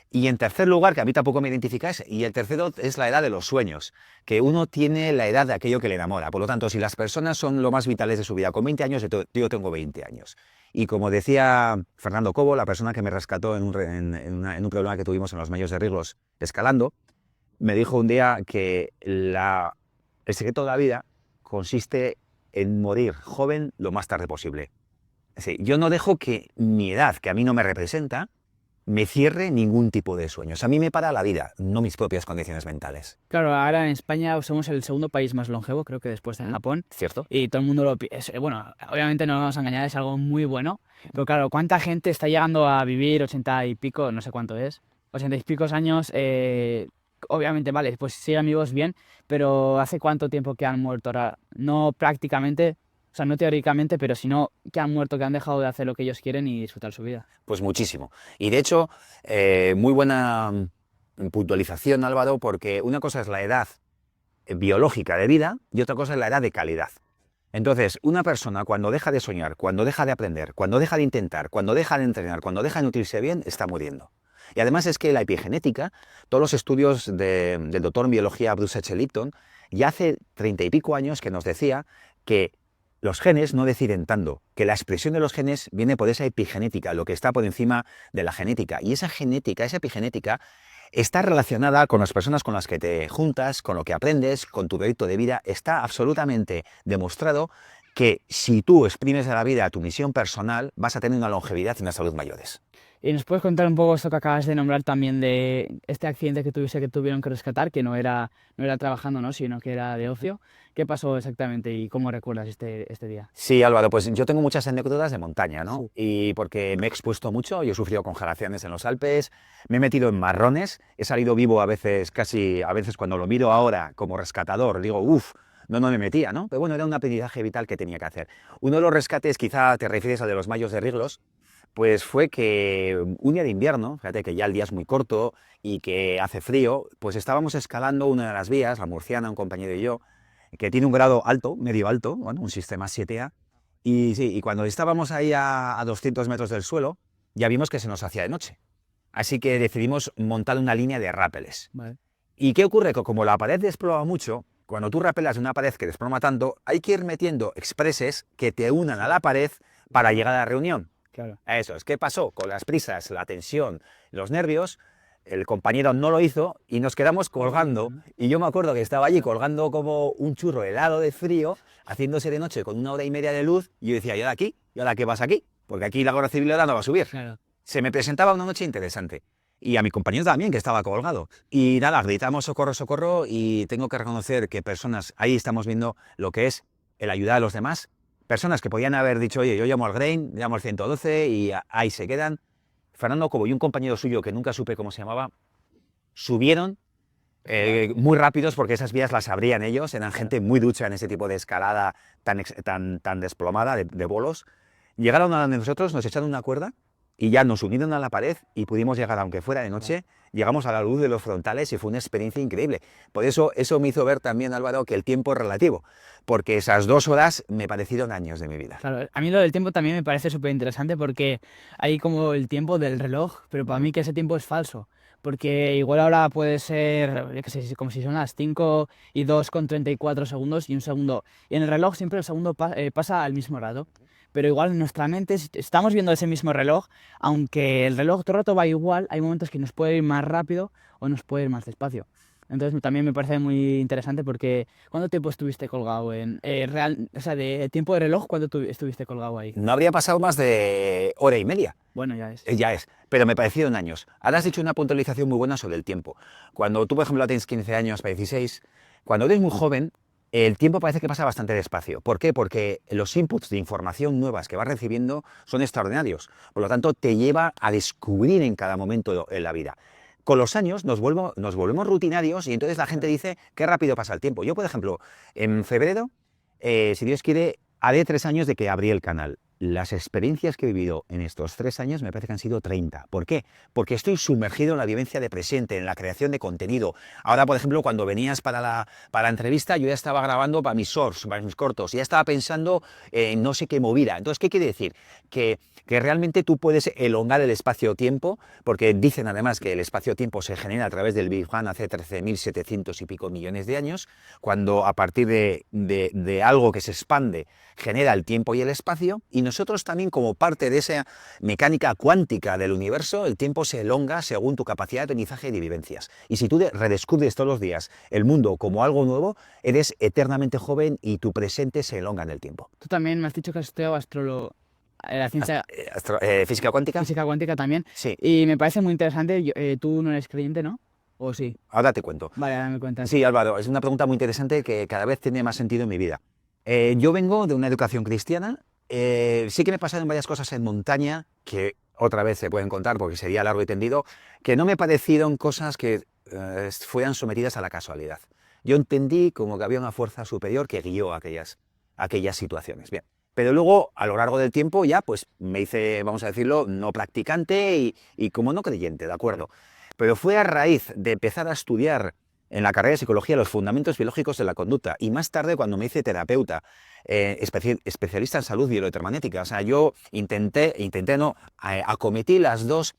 Y en tercer lugar, que a mí tampoco me identificáis, y el tercero es la edad de los sueños, que uno tiene la edad de aquello que le enamora. Por lo tanto, si las personas son lo más vitales de su vida, con 20 años, yo tengo 20 años. Y como decía Fernando Cobo, la persona que me rescató en un problema que tuvimos en los Mayos de Riglos escalando, me dijo un día que el secreto de la vida consiste en morir joven lo más tarde posible. Sí, yo no dejo que mi edad, que a mí no me representa, me cierre ningún tipo de sueños. A mí me para la vida, no mis propias condiciones mentales. Claro, ahora en España somos el segundo país más longevo, creo que después de Japón. ¿Cierto? Y todo el mundo bueno, obviamente no nos vamos a engañar, es algo muy bueno. Pero claro, ¿cuánta gente está llegando a vivir 80 y pico, no sé cuánto es, 80 y picos años? Obviamente, vale, pues siguen vivos bien, pero ¿hace cuánto tiempo que han muerto ahora? No prácticamente, o sea, no teóricamente, pero sino que han muerto, que han dejado de hacer lo que ellos quieren y disfrutar su vida. Pues muchísimo. Y de hecho, muy buena puntualización, Álvaro, porque una cosa es la edad biológica de vida y otra cosa es la edad de calidad. Entonces, una persona cuando deja de soñar, cuando deja de aprender, cuando deja de intentar, cuando deja de entrenar, cuando deja de nutrirse bien, está muriendo. Y además es que la epigenética, todos los estudios del doctor en biología Bruce H. Lipton, ya hace 30 y pico años que nos decía que los genes no deciden tanto, que la expresión de los genes viene por esa epigenética, lo que está por encima de la genética. Y esa genética, esa epigenética, está relacionada con las personas con las que te juntas, con lo que aprendes, con tu proyecto de vida. Está absolutamente demostrado que si tú exprimes a la vida tu misión personal, vas a tener una longevidad y una salud mayores. ¿Y nos puedes contar un poco esto que acabas de nombrar también de este accidente que tuvieron que rescatar, que no era trabajando, ¿no?, sino que era de ocio? ¿Qué pasó exactamente y cómo recuerdas este día? Sí, Álvaro, pues yo tengo muchas anécdotas de montaña, ¿no? Sí. Y porque me he expuesto mucho, yo he sufrido congelaciones en los Alpes, me he metido en marrones, he salido vivo a veces cuando lo miro ahora como rescatador, digo, uff, no me metía, ¿no? Pero bueno, era un aprendizaje vital que tenía que hacer. Uno de los rescates, quizá te refieres al de los Mayos de Riglos, pues fue que un día de invierno, fíjate que ya el día es muy corto y que hace frío, pues estábamos escalando una de las vías, la Murciana, un compañero y yo, que tiene un grado alto, medio alto, bueno, un sistema 7A, y sí, y cuando estábamos ahí a 200 metros del suelo, ya vimos que se nos hacía de noche. Así que decidimos montar una línea de rápeles. Vale. ¿Y qué ocurre? Que como la pared desploma mucho, cuando tú rapelas una pared que desploma tanto, hay que ir metiendo expreses que te unan a la pared para llegar a la reunión. Claro. Eso es. ¿Qué pasó? Con las prisas, la tensión, los nervios, el compañero no lo hizo y nos quedamos colgando. Y yo me acuerdo que estaba allí colgando como un churro helado de frío, haciéndose de noche con 1 hora y media de luz. Y yo decía, ¿y ahora aquí? ¿Y ahora qué vas aquí? Porque aquí la Guardia Civil no va a subir. Claro. Se me presentaba una noche interesante. Y a mi compañero también, que estaba colgado. Y nada, gritamos socorro, socorro, y tengo que reconocer que personas, ahí estamos viendo lo que es el ayudar a los demás. Personas que podían haber dicho, oye, yo llamo al Grain, llamo al 112 y ahí se quedan. Fernando Cobo y un compañero suyo, que nunca supe cómo se llamaba, subieron muy rápidos porque esas vías las abrían ellos, eran gente muy ducha en ese tipo de escalada tan desplomada, de bolos. Llegaron a donde nosotros, nos echaron una cuerda y ya nos unieron a la pared y pudimos llegar, aunque fuera de noche, llegamos a la luz de los frontales y fue una experiencia increíble. Por eso me hizo ver también, Álvaro, que el tiempo es relativo, porque esas 2 horas me parecieron años de mi vida. Claro, a mí lo del tiempo también me parece súper interesante porque hay como el tiempo del reloj, pero para mí que ese tiempo es falso. Porque igual ahora puede ser, yo qué sé, como si son las 5 y 2 con 34 segundos y un segundo. Y en el reloj siempre el segundo pasa al mismo rato. Pero igual en nuestra mente estamos viendo ese mismo reloj, aunque el reloj todo el rato va igual, hay momentos que nos puede ir más rápido o nos puede ir más despacio. Entonces también me parece muy interesante porque ¿cuánto tiempo estuviste colgado en o sea, de tiempo de reloj, cuánto estuviste colgado ahí? No habría pasado más de 1 hora y media. Bueno, ya es. Ya es, pero me parecieron años. Ahora has dicho una puntualización muy buena sobre el tiempo. Cuando tú, por ejemplo, tienes 15 años para 16, cuando eres muy joven, el tiempo parece que pasa bastante despacio. ¿Por qué? Porque los inputs de información nuevas que vas recibiendo son extraordinarios. Por lo tanto, te lleva a descubrir en cada momento en la vida. Con los años nos volvemos rutinarios y entonces la gente dice qué rápido pasa el tiempo. Yo, por ejemplo, en febrero, si Dios quiere, haré 3 años de que abrí el canal. las experiencias que he vivido en estos 3 años me parece que han sido 30. ¿Por qué? Porque estoy sumergido en la vivencia de presente, en la creación de contenido. Ahora, por ejemplo, cuando venías para la entrevista, yo ya estaba grabando para mis shorts, para mis cortos, ya estaba pensando en no sé qué movida. Entonces, ¿qué quiere decir? Que realmente tú puedes elongar el espacio-tiempo, porque dicen además que el espacio-tiempo se genera a través del Big Bang hace 13.700 y pico millones de años, cuando a partir de algo que se expande genera el tiempo y el espacio, y nosotros también, como parte de esa mecánica cuántica del universo, el tiempo se elonga según tu capacidad de aprendizaje y de vivencias. Y si tú redescubres todos los días el mundo como algo nuevo, eres eternamente joven y tu presente se elonga en el tiempo. Tú también me has dicho que has estudiado la ciencia ¿Física cuántica? física cuántica también. Sí. Y me parece muy interesante. Tú no eres creyente, ¿no? ¿O sí? Ahora te cuento. Vale, ahora me cuentas. Sí, Álvaro, es una pregunta muy interesante que cada vez tiene más sentido en mi vida. Yo vengo de una educación cristiana. Sí que me pasaron varias cosas en montaña que otra vez se pueden contar porque sería largo y tendido, que no me parecieron cosas que fueran sometidas a la casualidad. Yo entendí como que había una fuerza superior que guió aquellas situaciones. Bien. Pero luego, a lo largo del tiempo, ya pues me hice, vamos a decirlo, no practicante y como no creyente, ¿de acuerdo? Pero fue a raíz de empezar a estudiar en la carrera de psicología los fundamentos biológicos de la conducta y más tarde cuando me hice terapeuta, especialista en salud bioelectromagnética. O sea, yo acometí las dos,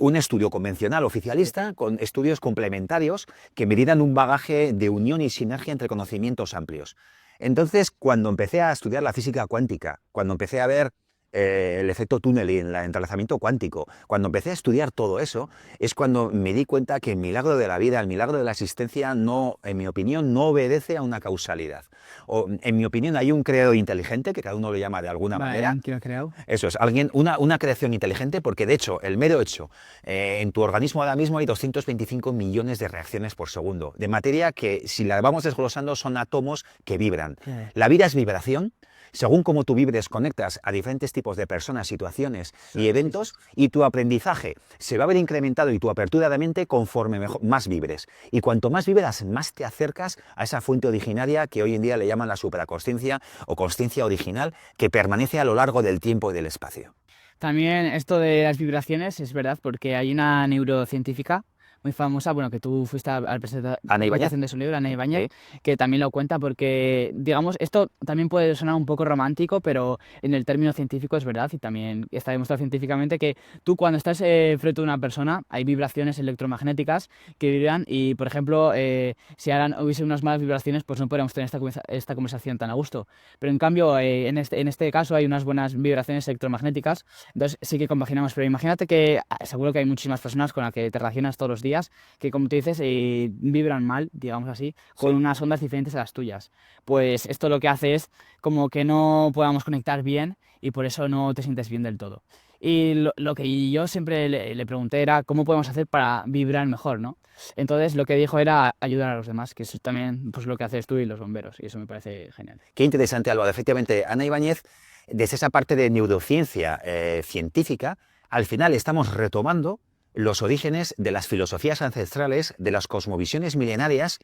un estudio convencional oficialista con estudios complementarios que me dieran un bagaje de unión y sinergia entre conocimientos amplios. Entonces, cuando empecé a estudiar la física cuántica, cuando empecé a ver el efecto túnel y el entrelazamiento cuántico, cuando empecé a estudiar todo eso, es cuando me di cuenta que el milagro de la vida, el milagro de la existencia, no, en mi opinión, no obedece a una causalidad. O, en mi opinión, hay un creador inteligente, que cada uno lo llama de alguna manera. ¿Quién lo ha creado? Eso es, una creación inteligente, porque de hecho, el mero hecho, en tu organismo ahora mismo hay 225 millones de reacciones por segundo, de materia que, si la vamos desglosando, son átomos que vibran. Sí. La vida es vibración. Según cómo tú vibres, conectas a diferentes tipos de personas, situaciones y eventos, y tu aprendizaje se va a ver incrementado y tu apertura de mente conforme más vibres. Y cuanto más vibras, más te acercas a esa fuente originaria que hoy en día le llaman la supraconsciencia o consciencia original, que permanece a lo largo del tiempo y del espacio. También esto de las vibraciones es verdad, porque hay una neurocientífica muy famosa, bueno, que tú fuiste a la Ana Ibáñez. presentación de su libro, Ana Ibáñez, que también lo cuenta porque, digamos, esto también puede sonar un poco romántico, pero en el término científico es verdad y también está demostrado científicamente que tú cuando estás frente a una persona hay vibraciones electromagnéticas que vibran y, por ejemplo, si hubiese unas malas vibraciones, pues no podríamos tener esta conversación tan a gusto. Pero en cambio, en este caso hay unas buenas vibraciones electromagnéticas, entonces sí que compaginamos. Pero imagínate que seguro que hay muchísimas personas con las que te relacionas todos los días que, como tú dices, vibran mal, digamos así, con unas ondas diferentes a las tuyas. Pues esto lo que hace es como que no podamos conectar bien y por eso no te sientes bien del todo. Y lo que yo siempre le pregunté era cómo podemos hacer para vibrar mejor, ¿no? Entonces lo que dijo era ayudar a los demás, que eso también pues lo que haces tú y los bomberos, y eso me parece genial. Qué interesante, Álvaro. Efectivamente, Ana Ibáñez, desde esa parte de neurociencia científica, al final estamos retomando los orígenes de las filosofías ancestrales, de las cosmovisiones milenarias,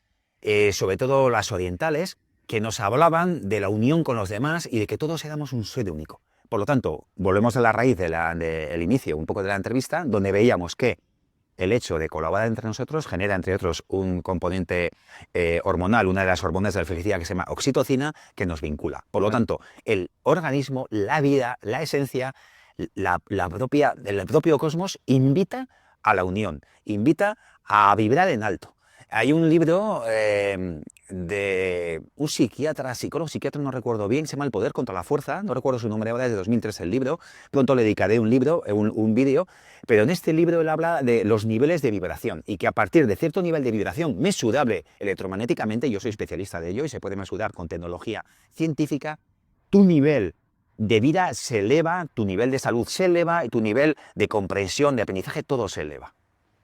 sobre todo las orientales, que nos hablaban de la unión con los demás y de que todos éramos un ser único. Por lo tanto, volvemos a la raíz del inicio, un poco de la entrevista, donde veíamos que el hecho de colaborar entre nosotros genera, entre otros, un componente hormonal, una de las hormonas de la felicidad que se llama oxitocina, que nos vincula. Por lo tanto, el organismo, la vida, la esencia, el propio cosmos invita a la unión, invita a vibrar en alto. Hay un libro de un psicólogo, no recuerdo bien, se llama El poder contra la fuerza, no recuerdo su nombre ahora, es de 2003 el libro, pronto le dedicaré un vídeo, pero en este libro él habla de los niveles de vibración y que a partir de cierto nivel de vibración mesurable electromagnéticamente, yo soy especialista de ello y se puede mesurar con tecnología científica, tu nivel de vida se eleva, tu nivel de salud se eleva y tu nivel de comprensión, de aprendizaje, todo se eleva.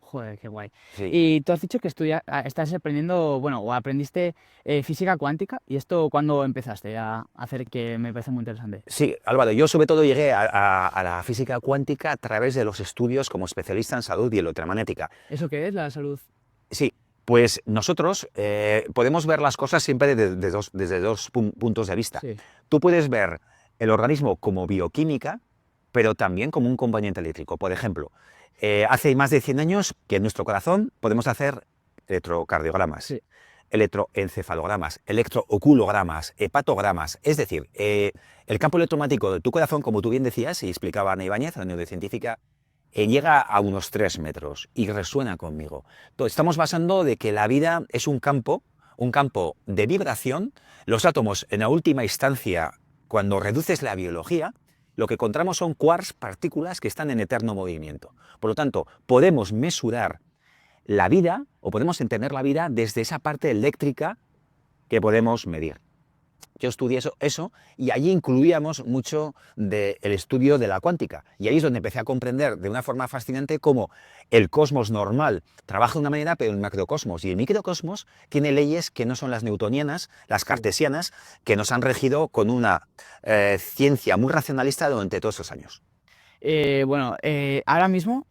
Joder, qué guay. Sí. Y tú has dicho que estás aprendiendo, bueno, o aprendiste física cuántica, ¿y esto cuándo empezaste a hacer? Que me parece muy interesante. Sí, Álvaro, yo sobre todo llegué a la física cuántica a través de los estudios como especialista en salud bioelectromagnética. ¿Eso qué es, la salud? Sí, pues nosotros podemos ver las cosas siempre desde dos puntos de vista. Sí. Tú puedes ver el organismo como bioquímica, pero también como un componente eléctrico. Por ejemplo, hace más de 100 años que en nuestro corazón podemos hacer electrocardiogramas, Sí. electroencefalogramas, electrooculogramas, hepatogramas. Es decir, el campo electromagnético de tu corazón, como tú bien decías y explicaba Ana Ibáñez, la neurocientífica, llega a unos 3 metros y resuena conmigo. Entonces, estamos basando de que la vida es un campo de vibración. Los átomos, en la última instancia, cuando reduces la biología, lo que encontramos son quarks, partículas que están en eterno movimiento. Por lo tanto, podemos mesurar la vida o podemos entender la vida desde esa parte eléctrica que podemos medir. Yo estudié eso y allí incluíamos mucho del estudio de la cuántica. Y ahí es donde empecé a comprender de una forma fascinante cómo el cosmos normal trabaja de una manera, pero el macrocosmos y el microcosmos tiene leyes que no son las newtonianas, las cartesianas, que nos han regido con una ciencia muy racionalista durante todos esos años. Bueno, ahora mismo,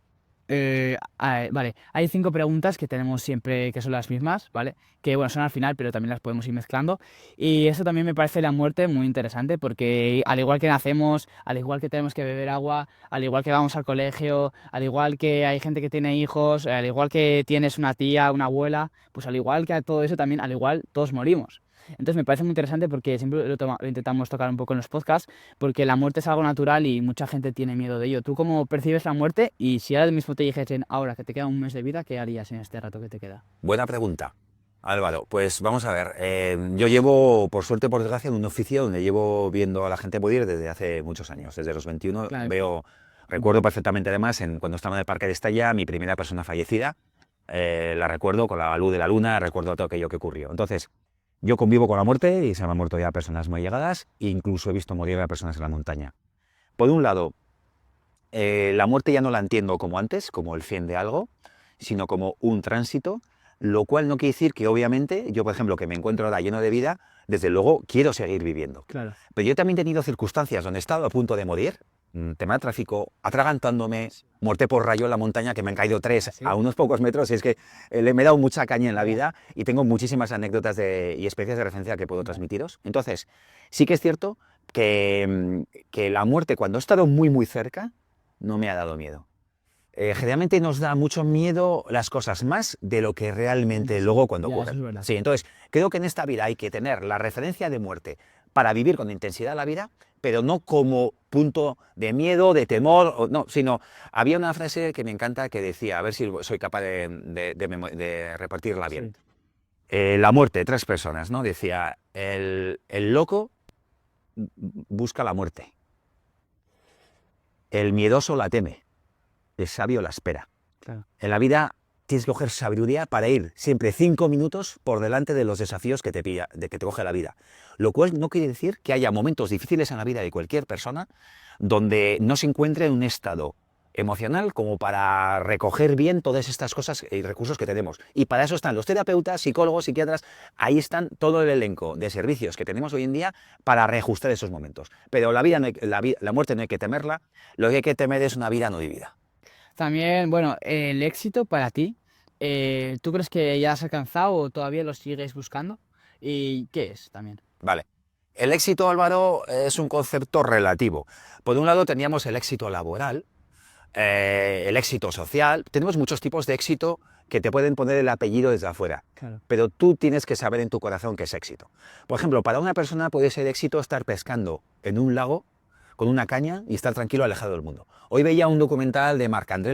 vale, hay 5 preguntas que tenemos siempre que son las mismas, ¿vale? Que bueno, son al final, pero también las podemos ir mezclando. Y eso también me parece la muerte muy interesante, porque al igual que nacemos, al igual que tenemos que beber agua, al igual que vamos al colegio, al igual que hay gente que tiene hijos, al igual que tienes una tía, una abuela, pues al igual que a todo eso también, al igual todos morimos. Entonces me parece muy interesante porque siempre lo intentamos tocar un poco en los podcasts, porque la muerte es algo natural y mucha gente tiene miedo de ello. ¿Tú cómo percibes la muerte? Y si ahora mismo te dijesen, ahora que te queda un mes de vida, ¿qué harías en este rato que te queda? Buena pregunta, Álvaro. Pues vamos a ver. Yo llevo, por suerte, por desgracia, en un oficio donde llevo viendo a la gente morir desde hace muchos años. Desde los 21 Claro. recuerdo perfectamente además, cuando estaba en el Parque de Estella, mi primera persona fallecida. La recuerdo con la luz de la luna, recuerdo todo aquello que ocurrió. Entonces, yo convivo con la muerte y se me han muerto ya personas muy llegadas e incluso he visto morir a personas en la montaña. Por un lado, la muerte ya no la entiendo como antes, como el fin de algo, sino como un tránsito, lo cual no quiere decir que obviamente yo, por ejemplo, que me encuentro ahora lleno de vida, desde luego quiero seguir viviendo. Claro. Pero yo también he tenido circunstancias donde he estado a punto de morir, tema de tráfico, atragantándome, muerte por rayo en la montaña, que me han caído 3 ¿Sí? a unos pocos metros, y es que me he dado mucha caña en la vida y tengo muchísimas anécdotas y experiencias de referencia que puedo transmitiros. Entonces, sí que es cierto que la muerte, cuando he estado muy, muy cerca, no me ha dado miedo. Generalmente nos da mucho miedo las cosas más de lo que realmente luego cuando Ya, eso ocurren. es verdad. Sí, entonces creo que en esta vida hay que tener la referencia de muerte para vivir con intensidad la vida, pero no como punto de miedo, de temor, no, sino había una frase que me encanta que decía, a ver si soy capaz de repartirla bien. Sí. La muerte de 3 personas, ¿no? Decía, el loco busca la muerte, el miedoso la teme, el sabio la espera. Claro. En la vida tienes que coger sabiduría para ir siempre 5 minutos por delante de los desafíos que te coge la vida. Lo cual no quiere decir que haya momentos difíciles en la vida de cualquier persona donde no se encuentre en un estado emocional como para recoger bien todas estas cosas y recursos que tenemos. Y para eso están los terapeutas, psicólogos, psiquiatras, ahí están todo el elenco de servicios que tenemos hoy en día para reajustar esos momentos. Pero la muerte no hay que temerla, lo que hay que temer es una vida no vivida. También, bueno, el éxito para ti, ¿tú crees que ya has alcanzado o todavía lo sigues buscando? ¿Y qué es también? Vale. El éxito, Álvaro, es un concepto relativo. Por un lado teníamos el éxito laboral, el éxito social. Tenemos muchos tipos de éxito que te pueden poner el apellido desde afuera. Claro. Pero tú tienes que saber en tu corazón qué es éxito. Por ejemplo, para una persona puede ser éxito estar pescando en un lago con una caña y estar tranquilo alejado del mundo. Hoy veía un documental de Marc-André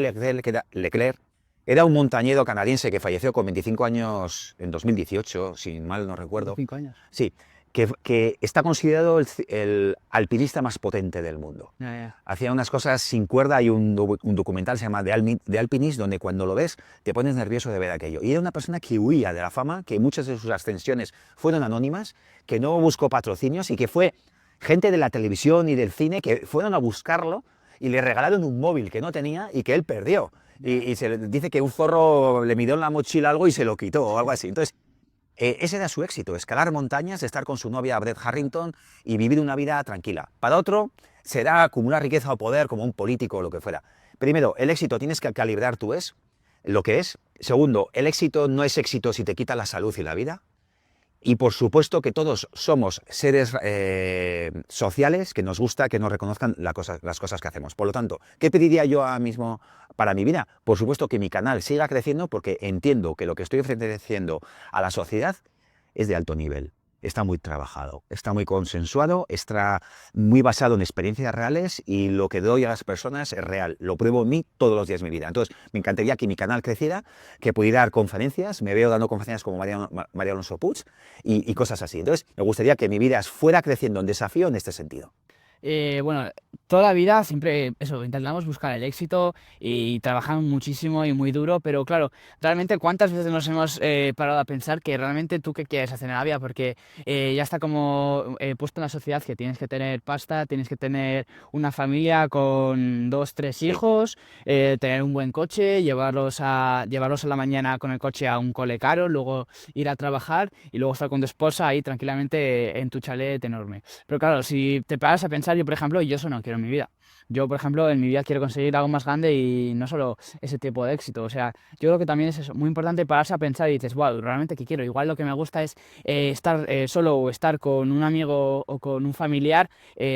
Leclerc, era un montañero canadiense que falleció con 25 años en 2018, si mal no recuerdo. 5 años. Sí, que está considerado el alpinista más potente del mundo. Ya. Hacía unas cosas sin cuerda. Hay un documental, se llama The Alpinist, donde cuando lo ves te pones nervioso de ver aquello. Y era una persona que huía de la fama, que muchas de sus ascensiones fueron anónimas, que no buscó patrocinios y que fue gente de la televisión y del cine que fueron a buscarlo y le regalaron un móvil que no tenía y que él perdió. Y se dice que un zorro le midió en la mochila algo y se lo quitó o algo así. Entonces, ese era su éxito, escalar montañas, estar con su novia Brett Harrington y vivir una vida tranquila. Para otro, será acumular riqueza o poder como un político o lo que fuera. Primero, el éxito tienes que calibrar tú lo que es. Segundo, el éxito no es éxito si te quita la salud y la vida. Y por supuesto que todos somos seres sociales, que nos gusta que nos reconozcan las cosas que hacemos. Por lo tanto, ¿qué pediría yo ahora mismo para mi vida? Por supuesto que mi canal siga creciendo, porque entiendo que lo que estoy ofreciendo a la sociedad es de alto nivel. Está muy trabajado, está muy consensuado, está muy basado en experiencias reales, y lo que doy a las personas es real. Lo pruebo en mí todos los días de mi vida. Entonces, me encantaría que mi canal creciera, que pudiera dar conferencias. Me veo dando conferencias como María Alonso Puig y cosas así. Entonces, me gustaría que mi vida fuera creciendo en desafío en este sentido. Bueno, toda la vida siempre eso, intentamos buscar el éxito y trabajamos muchísimo y muy duro, pero claro, realmente cuántas veces nos hemos parado a pensar que realmente tú qué quieres hacer en la vida, porque ya está como puesto en la sociedad que tienes que tener pasta, tienes que tener una familia con 2, 3 Sí. hijos, tener un buen coche, llevarlos a la mañana con el coche a un cole caro, luego ir a trabajar y luego estar con tu esposa ahí tranquilamente en tu chalet enorme. Pero claro, si te paras a pensar, yo por ejemplo, yo eso no quiero en mi vida. Yo, por ejemplo, en mi vida quiero conseguir algo más grande y no solo ese tipo de éxito. O sea, yo creo que también es eso, muy importante pararse a pensar y dices, wow, ¿realmente qué quiero? Igual lo que me gusta es estar solo o estar con un amigo o con un familiar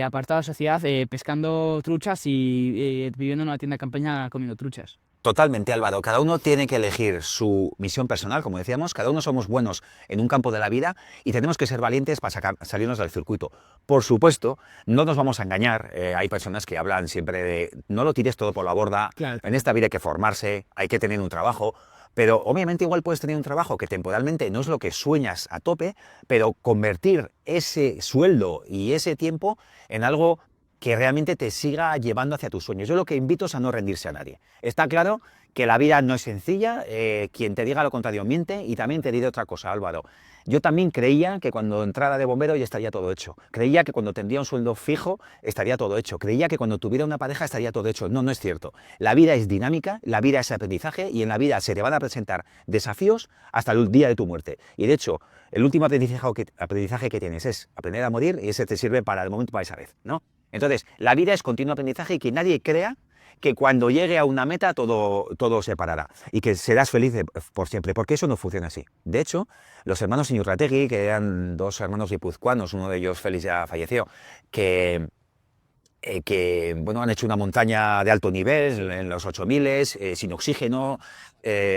apartado de la sociedad pescando truchas y viviendo en una tienda de campaña comiendo truchas. Totalmente, Álvaro. Cada uno tiene que elegir su misión personal, como decíamos. Cada uno somos buenos en un campo de la vida y tenemos que ser valientes para salirnos del circuito. Por supuesto, no nos vamos a engañar. Hay personas que hablan siempre de no lo tires todo por la borda. Claro. En esta vida hay que formarse, hay que tener un trabajo. Pero obviamente igual puedes tener un trabajo que temporalmente no es lo que sueñas a tope, pero convertir ese sueldo y ese tiempo en algo que realmente te siga llevando hacia tus sueños. Yo lo que invito es a no rendirse a nadie. Está claro que la vida no es sencilla, quien te diga lo contrario miente, y también te diré otra cosa, Álvaro. Yo también creía que cuando entrara de bombero ya estaría todo hecho. Creía que cuando tendría un sueldo fijo estaría todo hecho. Creía que cuando tuviera una pareja estaría todo hecho. No, no es cierto. La vida es dinámica, la vida es aprendizaje, y en la vida se te van a presentar desafíos hasta el día de tu muerte. Y de hecho, el último aprendizaje que tienes es aprender a morir, y ese te sirve para el momento, para esa vez, ¿no? Entonces, la vida es continuo aprendizaje, y que nadie crea que cuando llegue a una meta todo se parará y que serás feliz por siempre, porque eso no funciona así. De hecho, los hermanos Iñurrategui, que eran 2 hermanos guipuzcoanos, uno de ellos, Félix, ya falleció, bueno, han hecho una montaña de alto nivel en los 8000 sin oxígeno.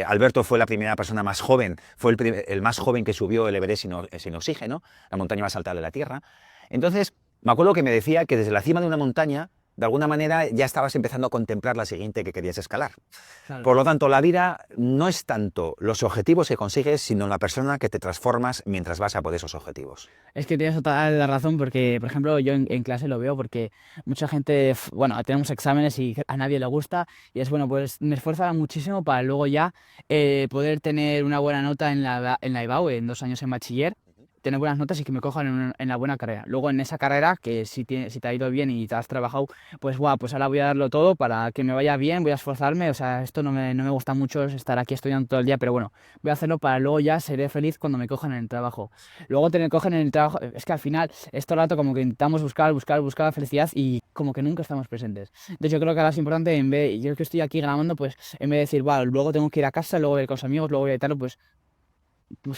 Alberto fue la primera persona más joven, fue el más joven que subió el Everest sin oxígeno, la montaña más alta de la Tierra. Entonces, me acuerdo que me decía que desde la cima de una montaña, de alguna manera, ya estabas empezando a contemplar la siguiente que querías escalar. Claro. Por lo tanto, la vida no es tanto los objetivos que consigues, sino la persona que te transformas mientras vas a por esos objetivos. Es que tienes toda la razón porque, por ejemplo, yo en clase lo veo porque mucha gente, bueno, tenemos exámenes y a nadie le gusta y es bueno, pues me esfuerzo muchísimo para luego ya poder tener una buena nota en la EBAU, en 2 años en bachiller, tener buenas notas y que me cojan en la buena carrera. Luego en esa carrera, que si te ha ido bien y te has trabajado, pues guau, pues ahora voy a darlo todo para que me vaya bien, voy a esforzarme, o sea, esto no me gusta mucho estar aquí estudiando todo el día, pero bueno, voy a hacerlo para luego ya seré feliz cuando me cojan en el trabajo. Luego tener cogen en el trabajo, es que al final es todo el rato como que intentamos buscar la felicidad y como que nunca estamos presentes. Entonces yo creo que ahora es importante, yo que estoy aquí grabando, pues en vez de decir, wow, luego tengo que ir a casa, luego voy a ir con los amigos, luego voy a editarlo, pues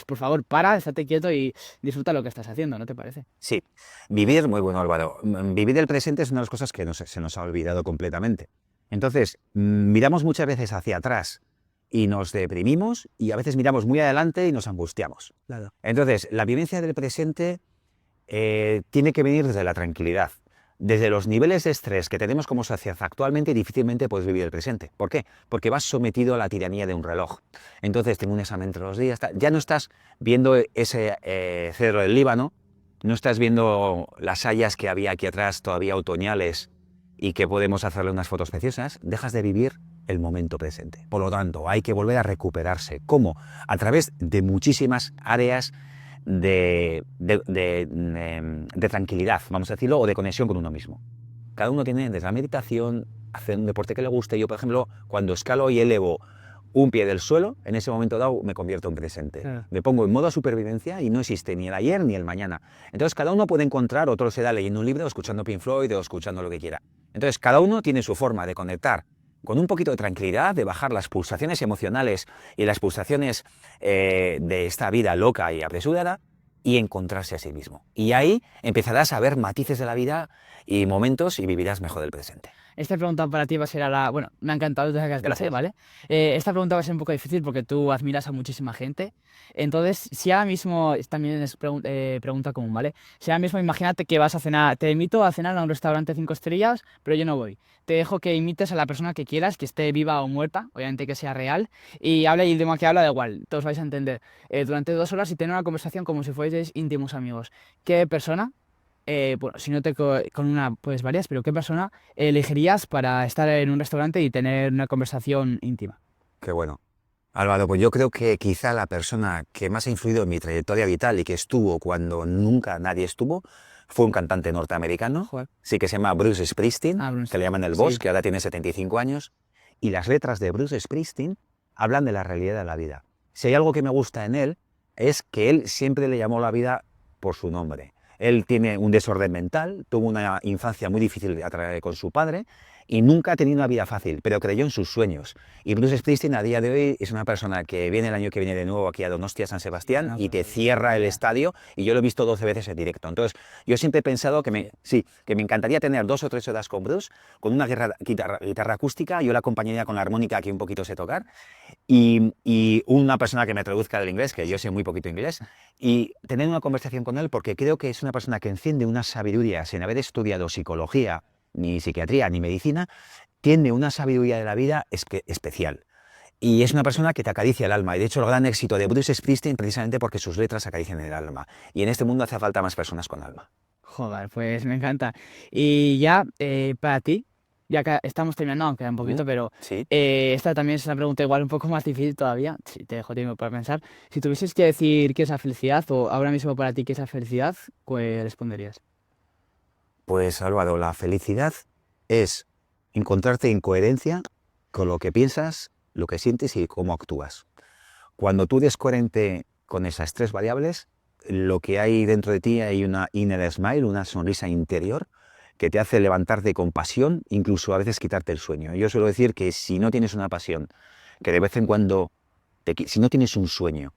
por favor, para, estate quieto y disfruta lo que estás haciendo, ¿no te parece? Sí, vivir, muy bueno, Álvaro. Vivir el presente es una de las cosas que se nos ha olvidado completamente. Entonces, miramos muchas veces hacia atrás y nos deprimimos, y a veces miramos muy adelante y nos angustiamos. Claro. Entonces, la vivencia del presente tiene que venir desde la tranquilidad. Desde los niveles de estrés que tenemos como sociedad actualmente, difícilmente puedes vivir el presente. ¿Por qué? Porque vas sometido a la tiranía de un reloj. Entonces, tengo un examen todos los días, ya no estás viendo ese cedro del Líbano, no estás viendo las hayas que había aquí atrás todavía otoñales y que podemos hacerle unas fotos preciosas. Dejas de vivir el momento presente. Por lo tanto, hay que volver a recuperarse. ¿Cómo? A través de muchísimas áreas de tranquilidad, vamos a decirlo, o de conexión con uno mismo. Cada uno tiene desde la meditación, hacer un deporte que le guste. Yo, por ejemplo, cuando escalo y elevo un pie del suelo, en ese momento dado me convierto en presente. Claro. Me pongo en modo supervivencia y no existe ni el ayer ni el mañana. Entonces cada uno puede encontrar, otro se da leyendo un libro, o escuchando Pink Floyd, o escuchando lo que quiera. Entonces cada uno tiene su forma de conectar con un poquito de tranquilidad, de bajar las pulsaciones emocionales y las pulsaciones de esta vida loca y apresurada, y encontrarse a sí mismo. Y ahí empezarás a ver matices de la vida y momentos y vivirás mejor el presente. Esta pregunta para ti va a ser a la... Bueno, me ha encantado desde que has dicho, Gracias. ¿vale? Esta pregunta va a ser un poco difícil porque tú admiras a muchísima gente. Entonces, si ahora mismo, también es pregunta común, ¿vale? Si ahora mismo imagínate que vas a cenar, te invito a cenar a un restaurante 5 estrellas, pero yo no voy. Te dejo que imites a la persona que quieras, que esté viva o muerta, obviamente que sea real, y hable el idioma que habla, da igual, todos vais a entender. Durante 2 horas y tener una conversación como si fueseis íntimos amigos. ¿Qué persona? Bueno, si no te con una, pues varias, pero ¿qué persona elegirías para estar en un restaurante y tener una conversación íntima? Qué bueno. Álvaro, pues yo creo que quizá la persona que más ha influido en mi trayectoria vital y que estuvo cuando nunca nadie estuvo fue un cantante norteamericano, Joder. sí, que se llama Bruce Springsteen, Ah, Bruce. que le llaman el Sí. Boss, que ahora tiene 75 años, y las letras de Bruce Springsteen hablan de la realidad de la vida. Si hay algo que me gusta en él, es que él siempre le llamó la vida por su nombre. Él tiene un desorden mental, tuvo una infancia muy difícil con su padre y nunca ha tenido una vida fácil, pero creyó en sus sueños. Y Bruce Springsteen a día de hoy es una persona que viene el año que viene de nuevo aquí a Donostia, San Sebastián, y te cierra el estadio, y yo lo he visto 12 veces en directo. Entonces, yo siempre he pensado que me encantaría tener 2 o 3 horas con Bruce, con una guitarra acústica, yo la acompañaría con la armónica que un poquito sé tocar, y una persona que me traduzca del inglés, que yo sé muy poquito inglés, y tener una conversación con él porque creo que es una persona que enciende una sabiduría sin haber estudiado psicología, ni psiquiatría, ni medicina, tiene una sabiduría de la vida especial. Y es una persona que te acaricia el alma. Y de hecho el gran éxito de Bruce Springsteen precisamente porque sus letras acarician el alma. Y en este mundo hace falta más personas con alma. Joder, pues me encanta. Y ya, para ti, ya que estamos terminando, aunque queda un poquito, pero Sí. esta también es una pregunta igual un poco más difícil todavía, si te dejo tiempo para pensar. Si tuvieses que decir qué es la felicidad, o ahora mismo para ti qué es la felicidad, ¿qué responderías? Pues Álvaro, la felicidad es encontrarte en coherencia con lo que piensas, lo que sientes y cómo actúas. Cuando tú eres coherente con esas 3 variables, lo que hay dentro de ti hay una inner smile, una sonrisa interior que te hace levantarte con pasión, incluso a veces quitarte el sueño. Yo suelo decir que si no tienes una pasión, que de vez en cuando, si no tienes un sueño,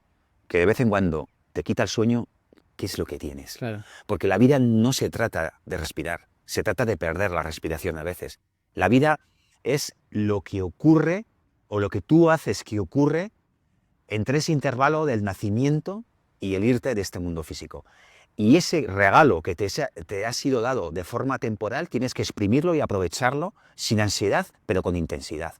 que de vez en cuando te quita el sueño, ¿qué es lo que tienes? Claro. Porque la vida no se trata de respirar, se trata de perder la respiración a veces. La vida es lo que ocurre o lo que tú haces que ocurre entre ese intervalo del nacimiento y el irte de este mundo físico. Y ese regalo que te ha sido dado de forma temporal, tienes que exprimirlo y aprovecharlo sin ansiedad, pero con intensidad.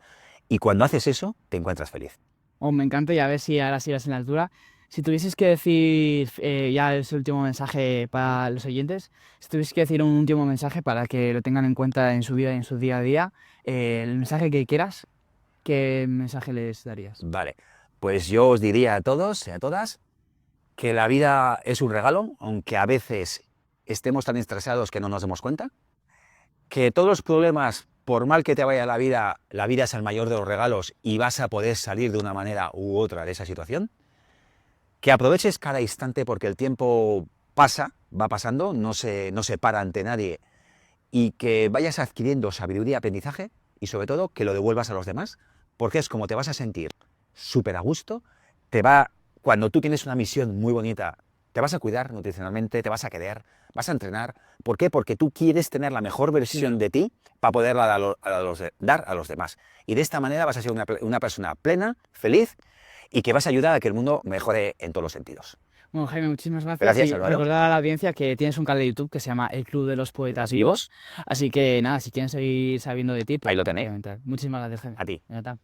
Y cuando haces eso, te encuentras feliz. Oh, me encanta y a ver si ahora sí vas en la altura. Si tuvieses que decir, ya es el último mensaje para los oyentes, si tuvieses que decir un último mensaje para que lo tengan en cuenta en su vida y en su día a día, el mensaje que quieras, ¿qué mensaje les darías? Vale, pues yo os diría a todos y a todas que la vida es un regalo, aunque a veces estemos tan estresados que no nos demos cuenta, que todos los problemas, por mal que te vaya la vida es el mayor de los regalos y vas a poder salir de una manera u otra de esa situación, que aproveches cada instante porque el tiempo pasa, va pasando, no se para ante nadie, y que vayas adquiriendo sabiduría y aprendizaje y sobre todo que lo devuelvas a los demás, porque es como te vas a sentir súper a gusto, cuando tú tienes una misión muy bonita, te vas a cuidar nutricionalmente, te vas a querer, vas a entrenar. ¿Por qué? Porque tú quieres tener la mejor versión de ti para poderla dar a los demás. Y de esta manera vas a ser una persona plena, feliz y que vas a ayudar a que el mundo mejore en todos los sentidos. Bueno, Jaime, muchísimas gracias. Gracias, Y Álvaro. recordar a la audiencia que tienes un canal de YouTube que se llama El Club de los Poetas Vivos. Así que nada, si quieren seguir sabiendo de ti, pues Ahí lo tenéis. obviamente. Muchísimas gracias, Jaime. A ti. Ya está.